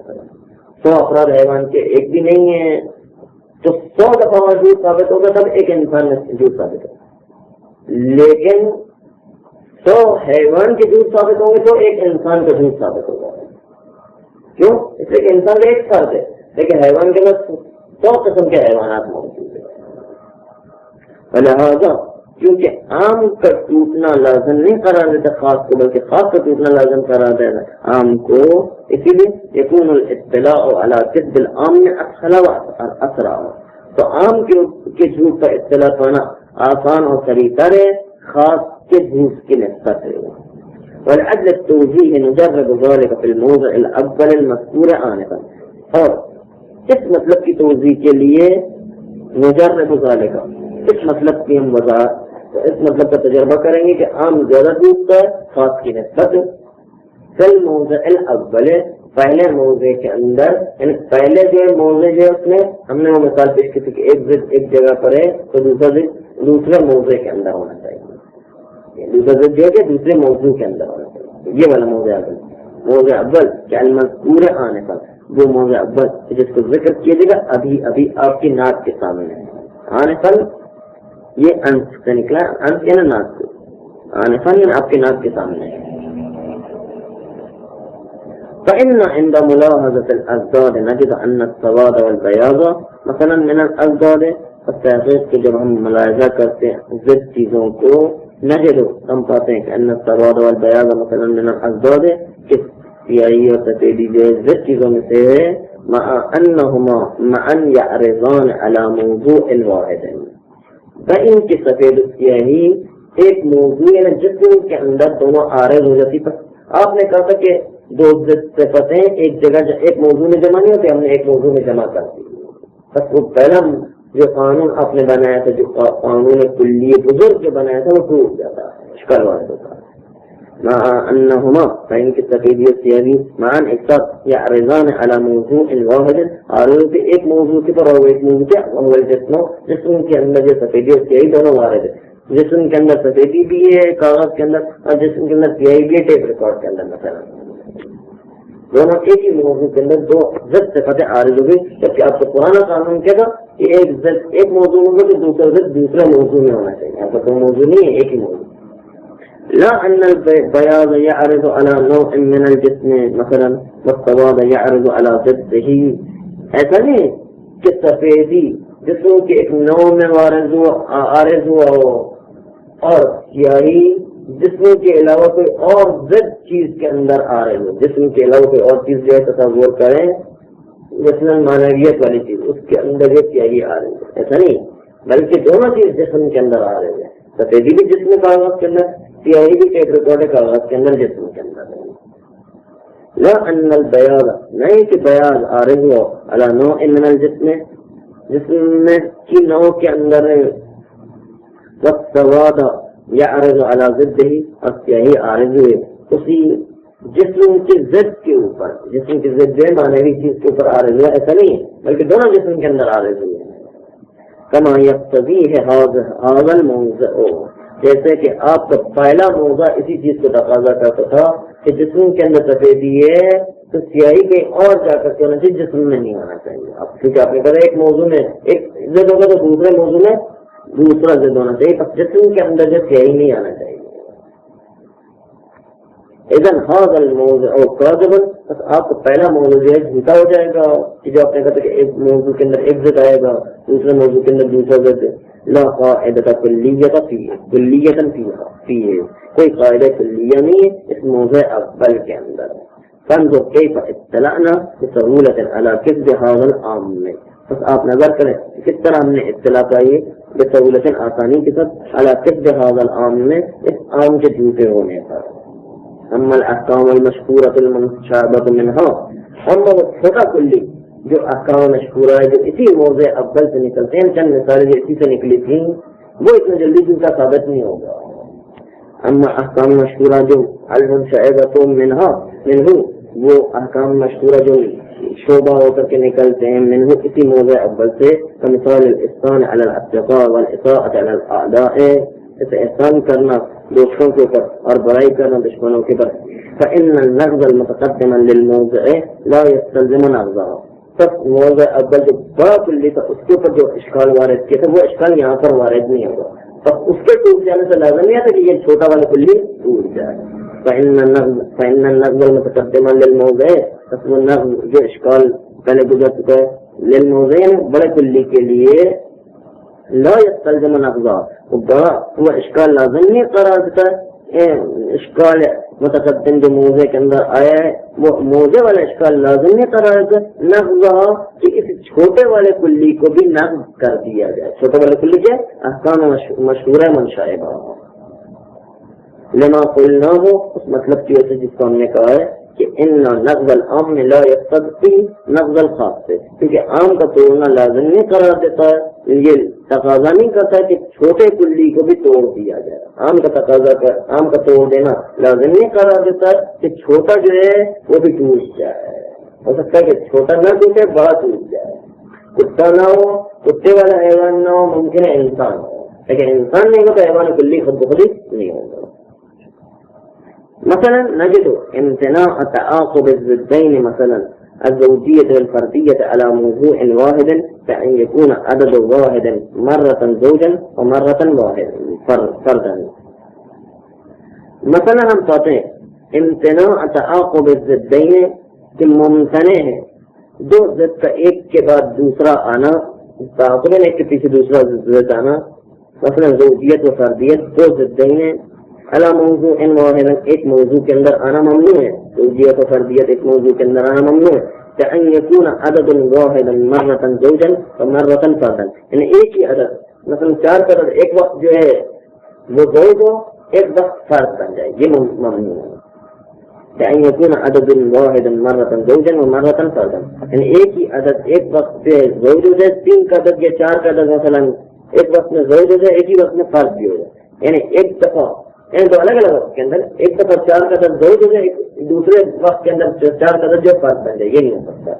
[SPEAKER 1] 100 افراد حیوان کے ایک بھی نہیں ہے تو 100 دفعہ جھوٹ ثابت ہوگا تب ایک انسان میں جھوٹ ثابت ہوگا, لیکن 100 حیوان کے جھوٹ ثابت ہوں گے تو ایک انسان کا جھوٹ ثابت ہوگا. کیوں؟ اس لیے کہ انسان کا ایک فرد ہے, لیکن حیوان کے اندر 100 قسم کے حیوانات موجود ہیں. لہٰذا کیونکہ عام کا ٹوٹنا لازم نہیں قرار دیتا خاص کو, بلکہ خاص کا ٹوٹنا لازم قرار دیتا عام کو, اسی لیے یکون الاطلاع علی کذب العام میں اسهل واسرع, تو عام کے جھوٹ پر اطلاع پانا آسان اور سریعتر ہے خاص کے جھوٹ کی نسبت ہے. ولأجل التوضیح نجرب ذلك في الموضع الاول المذکور آنفا, اور اس مطلب کی توضیح کے لیے نجرب ذلك, اس مطلب کی ہم وضاحت, اس مطلب کا تجربہ کریں گے کہ عام زیادہ ٹوٹتا ہے خاص کی نسبت. فی الموضع الاول, پہلے موضع کے اندر, یعنی پہلے جو موضع جو اس میں ہم نے وہ مثال پیش کی تھی کہ ایک ضد ایک جگہ پر ہے تو دوسرا ضد دوسرے موضع کے اندر ہونا چاہیے, دوسرا ضد جو ہے کہ دوسرے موضوع کے اندر ہونا چاہیے. یہ والا موضع اول, موضع اول کہ المذکور آنے پر, وہ موضع اول جس کو ذکر کیجیے گا ابھی ابھی آپ کی ناک کے سامنے ہے. آنے پر یہ انس سے نکلا, انس یا ناک سے, آنے پر آپ کے ناک کے سامنے ہے. فإن عند ملاحظة الأزداد نجد أن السواد والبياض مثلا من الأزداد, التحقیق کے جب ہم ملاحظہ کرتے ہیں ضد چیزوں کو نجد ہم پاتے ہیں کہ ان السواد والبياض مثلا من الأزداد, کہ سیاہی اور سفیدی جو ضد چیزوں میں سے ہے, مع أنهما معا يعرضان على موضوع واحد, ان کی سفید سیاہی ایک موضوع ہے جسم کے اندر دونوں عارض ہو جاتی. آپ نے کہا تھا کہ 2 صفتیں ایک جگہ ایک موضوع میں جمع نہیں ہوتے, ہم نے ایک موضوع میں جمع کر دی. بس وہ پہلا جو قانون آپ نے بنایا تھا, جو قانون کلی بزرگ جو بنایا تھا وہ ٹوٹ جاتا ہے, اشکال واحد ہوتا ہے. مع انہما, فإن کی سفیدی اور سیاہی معاً ایک ساتھ یعرضان علی موضوع واحد, عارض کے ایک موضوع کے پر, ایک موضوع کیا وہ جسم کے اندر جو سفیدی اور سیاہی دونوں وارد ہے. جسم کے اندر سفیدی بھی ہے کاغذ کے اندر, اور جسم کے اندر سیاہی بھی ہے ٹیپ ریکارڈ کے اندر, مثلا دونوں ایک ہی موضوع کے اندر 2 ضد صفتیں عارض ہو گئی. جبکہ آپ کو پرانا قانون کیا تھا کہ ایک ضد ایک موضوع ہوگا تو دوسرا ضد دوسرے موضوع میں ہونا چاہیے. آپ کا 2 موضوع نہیں ہے, ایک ہی موضوع. لا ان البياض يعرض على نوع من الجسم مثلا والسواد يعرض على ضده, ایسا نہیں کہ سفیدی جسم کے ایک نوع میں عارض ہوا ہو اور سیاہی جسم کے علاوہ کوئی اور ضد چیز کے اندر آ رہی ہو. جسم کے علاوہ کوئی اور چیز جو ہے تصور کریں مثلاً معنویت والی چیز، اس کے اندر یہ سیاہی آ رہی ہے، ایسا نہیں بلکہ دونوں چیز جسم کے اندر آ رہی ہے. سفیدی بھی جسم کاغذ کے اندر، سیاہی بھی ٹیپ ریکارڈ کاغذ کے اندر جسم کے اندر ہے. لا ان البیاض، نہیں کہ بیاض آ رہی ہو علی نوع من الجسم، جسم کی نوع کے اندر ہے، والسواد یعرض علی ضدہ، اور سیاہی عارض ہوئے اسی جسم کی ضد کے اوپر. جسم کی ضد جو ہے معنوی چیز کے اوپر عارض ہوا، ایسا نہیں ہے بلکہ دونوں جسم کے اندر عارض ہوئے. کما یقتضیہ ھذا الموضع، جیسے کہ آپ کا پہلا موضع اسی چیز کو تقاضا کرتا تھا کہ جسم کے اندر سفیدی ہے تو سیاہی کہیں اور جا کر کے ہونا چاہیے، جسم میں نہیں آنا چاہیے. اب کیونکہ آپ نے کہا ایک موضوع میں ایک ضد ہوگا تو دوسرے موضوع میں دوسرا ضد ہونا چاہیے، بس جسم کے اندر جو سیاہی نہیں آنا چاہیے. اذن ھذا الموضع کاذب، بس آپ کا پہلا موضوع جو ہے جھوٹا ہو جائے گا کہ جو آپ نے کہا تھا کہ ایک موضوع کے اندر ایک ضد آئے گا، دوسرے موضوع کے اندر دوسرا ضد. لا قاعدۃ کلیۃ فیہ، کوئی قاعدہ کلیہ نہیں ہے اس موضوع اول کے اندر. فانظر کیف اطلعنا بسہولۃ علی کذب ھذا العام، بس آپ نظر کریں کس طرح ہم نے اطلاع پائی بسہولۃ آسانی کے ساتھ علی کذب ھذا العام میں، اس عام کے جھوٹے ہونے پر. اما الاحکام المشہورۃ المنشابۃ منها، اما وہ چھوٹا کلی جو احکام مشہورہ ہے جو اسی موضوع اول سے نکلتے ہیں، چند مثالیں جو اسی سے نکلی تھیں، وہ اتنا جلدی جھوٹا ثابت نہیں ہوگا. اما احکام مشہورہ جو المنشابۃ منه، وہ احکام مشہورہ جو شعبہ ہو کر کے نکلتے ہیں منه اسی موضوع اول سے، کمثال الاحسان علی الاصدقاء والاساءۃ علی الاعداء، اسے احسان کرنا دوستوں کے اوپر اور برائی کرنا دشمنوں کے اوپر. فإن النقض المتقدم للموضع لا يستلزم نقضه، تب موضع اول جو بڑا کلی تھا اس کے اوپر جو اشکال وارد کیا تھا وہ اشکال یہاں پر وارد نہیں ہوگا. تب اس کے ٹوٹ جانے سے لازم نہیں آتا کہ یہ چھوٹا والا کلی ٹوٹ جائے. فإن النقض المتقدم للموضع، تب وہ نقض جو اشکال پہلے گزر چکا ہے للموضع یعنی بڑے کلی کے لیے، لا يستلزم نقضا، وہ اشکال لازم نہیں قرار دیتا ہے. اشکال متقدم جو موضوع کے اندر آیا ہے وہ موضوع والا اشکال لازم نہیں قرار دیتا نقضا کہ اس چھوٹے والے کلی کو بھی نقض کر دیا جائے. چھوٹے والے کلی کے احکام مشہورہ منشابہ لما قلنا ہو، اس مطلب کی وجہ سے جس کو ہم نے کہا ہے کہ ان نقض العام لا يقتضي نقض الخاص، کیونکہ عام کا توڑنا لازم نہیں قرار دیتا ہے، یہ تقاضا نہیں کرتا ہے کہ چھوٹے کلی کو بھی توڑ دیا جائے. عام کا تقاضا کر عام کا توڑ دینا لازم نہیں قرار دیتا ہے کہ چھوٹا جو ہے وہ بھی ٹوٹ جائے. ہو سکتا ہے کہ چھوٹا نہ ٹوٹے بڑا ٹوٹ جائے، کتا نہ ہو، کتے والا حیوان نہ ہو، ممکن ہے انسان ہو، لیکن انسان نہیں ہو تو حیوان کلی خود بخود نہیں ہوگا. مثلا نجد امتناع تعاقب الضدين مثلا الزوجية والفردية على موضوع واحد كأن يكون عدد واحد مرة زوجا ومرة فردا. مثلا ہم پاتے ہیں امتناع تعاقب الضدين کہ ممتنع ہے دو ضد کا ایک کے بعد دوسرا آنا، تعاقب ایک کے پیچھے دوسرا ضد آنا. مثلا زوجیت و فردیت دو ضدین ہیں علی موضوع واحد، ایک موضوع کے اندر آنا ممنوع ہے. زوجیت و فردیت ایک موضوع کے اندر آنا ممنوع ہے. کأن يكون عدد واحد مرة زوجا ومرة فردا، یعنی ایک ہی عدد مثلا 4 کا عدد ایک وقت جو ہے وہ زوج ہو، ایک وقت فرد بن جائے، یہ ممنوع ہے. کأن يكون عدد واحد مرة زوجا ومرة فردا، یعنی ایک ہی عدد ایک وقت پہ زوج ہو جائے، 3 کا عدد یا 4 کا عدد مثلا ایک وقت میں زوج ہو جائے، ایک ہی وقت میں فرد بھی ہو جائے. یعنی ایک دفعہ یعنی دو الگ الگ وقت کے اندر ایک دفعہ 4 کا عدد زوج ہو جائے، دوسرے وقت کے اندر 4 کا عدد جو فرد بن جائے، یہ نہیں ہو سکتا.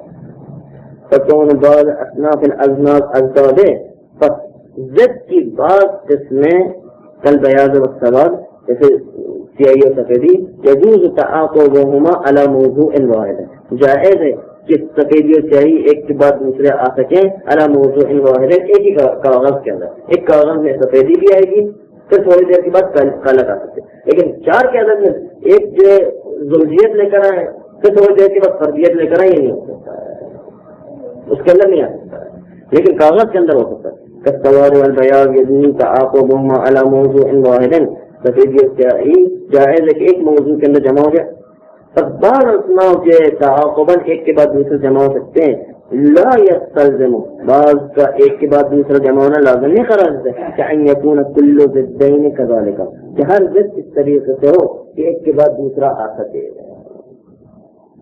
[SPEAKER 1] فتون بعض اصناف الاجناس ازداد، پس ضد کی بعض قسمیں کل بیاض و سواد جیسے سیاہی و سفیدی، یجوز تعاقبهما على موضوع واحد، جائز ہے کہ سفیدی اور سیاہی ایک کے بعد دوسرے آ سکیں علی موضوع واحد، ایک ہی کاغذ کے اندر. ایک کاغذ میں سفیدی بھی آئے گی، پھر تھوڑی دیر کے بعد کالا آ سکتے. لیکن 4 کے عدد میں ایک جو زوجیت لے کر آئے پھر تھوڑی دیر کے بعد فردیت لے کر آئے، یہ نہیں ہو سکتا ہے، اس کے اندر نہیں آ سکتا ہے، لیکن کاغذ کے اندر ہو سکتا ہے. کالسواد والبیاض یجوز تعاقبهما على موضوع واحد، سفیدیت کیا جائز ہے کہ ایک موضوع کے اندر جمع ہو جائے، اور بعض اسماء کے تعاقباً ایک کے بعد دوسرے جمع ہو سکتے ہیں، لا يستلزم بعض کا ایک کے بعد دوسرا جمع ہونا لازم نہیں قرار دیتا کہ ان يكون كل ضدين كذلك، کہ ہر ضد اس طریقے سے ہو کہ ایک کے بعد دوسرا آ سکے.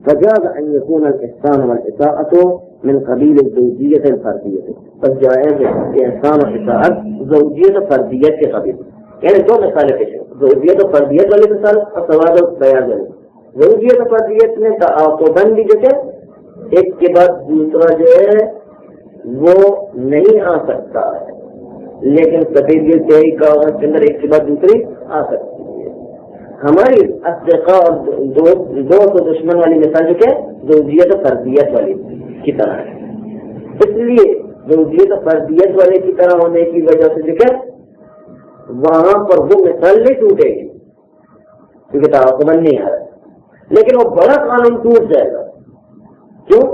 [SPEAKER 1] فجاز ان يكون الاحسان والاساءة من قبیل الزوجیت الفردیت، بس جائز ہے کہ احسان اور اطاعت زوجیت و فردیت کے قبیل. یعنی دو مثالیں پیش ہیں، زوجیت و فردیت والی مثال اور سواد و بیان والی. زوجیت و فردیت میں تعاقباً بھی جو ہے ایک کے بعد دوسرا جو ہے وہ نہیں آ سکتا ہے، لیکن سفیدیت کے اندر ایک کے بعد دوسری آ سکتی ہے. ہماری اصدقاء اور دوست و دشمن والی مثال جو کہ زوجیت و فردیت والی کی طرح ہے. اس لیے زوجیت و فردیت والے کی طرح ہونے کی وجہ سے جو کہ وہاں پر وہ مثال نہیں ٹوٹے گی کیونکہ تعاقباً نہیں آ رہا، لیکن وہ بڑا قانون ٹوٹ جائے گا. کیوں؟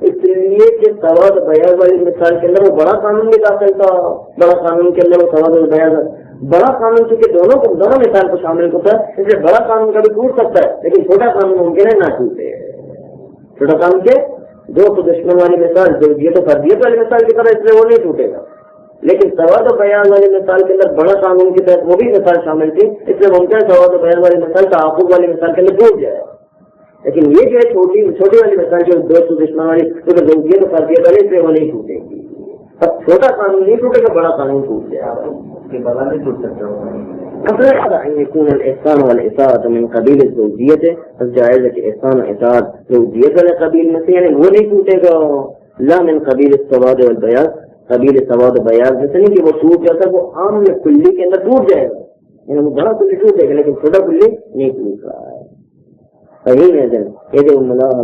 [SPEAKER 1] اس لیے کہ سواد و بیاض والی مثال کے اندر وہ بڑا قانون بھی داخل تھا، بڑا قانون کے اندر وہ سواد و بیاض، بڑا قانون چونکہ دونوں مثال کو شامل ہوتا ہے، اس لیے بڑا قانون کبھی ٹوٹ سکتا ہے لیکن چھوٹا قانون ممکن ہے نہ ٹوٹے. چھوٹا قانون کے دوست و دشمن والی مثال زوجیت و فردیت والی مثال کی طرح اس لیے وہ نہیں ٹوٹے گا، لیکن سواد و بیان والی مثال کے اندر بڑا قانون کی طرح وہ بھی مثال شامل تھی، اس لیے ممکن ہے سواد و بیان والی مثال تعاقب والی مثال کے اندر ٹوٹ جائے. لیکن یہ جو ہے چھوٹی والی مثال جو دوست و دشمن والی کیونکہ زوجیت و فردیت والی اس لیے وہ نہیں ٹوٹے گی. اب چھوٹا قانون نہیں ٹوٹے گا، بڑا قانون ٹوٹ جائے گا.
[SPEAKER 2] اس کے بغیر نہیں ٹوٹ سکتا.
[SPEAKER 1] ان يكون الاحسان والاساءة من قبیل الزوجیت، بس جائز ہے کہ احسان و اطاعت زوجیت والے قبیل میں سے یعنی وہ نہیں ٹوٹے گا. لا من قبیل السواد والبیاض، قبیل سواد و بیاض میں سے نہیں کہ وہ ٹوٹ جاتا، وہ عام کلی کے اندر ٹوٹ جائے گا، یعنی وہ بڑا کلی ٹوٹ جائے گا لیکن چھوٹا کلی نہیں ٹوٹ رہا ہے. صحیح ہے جن یہ جو ملاحظہ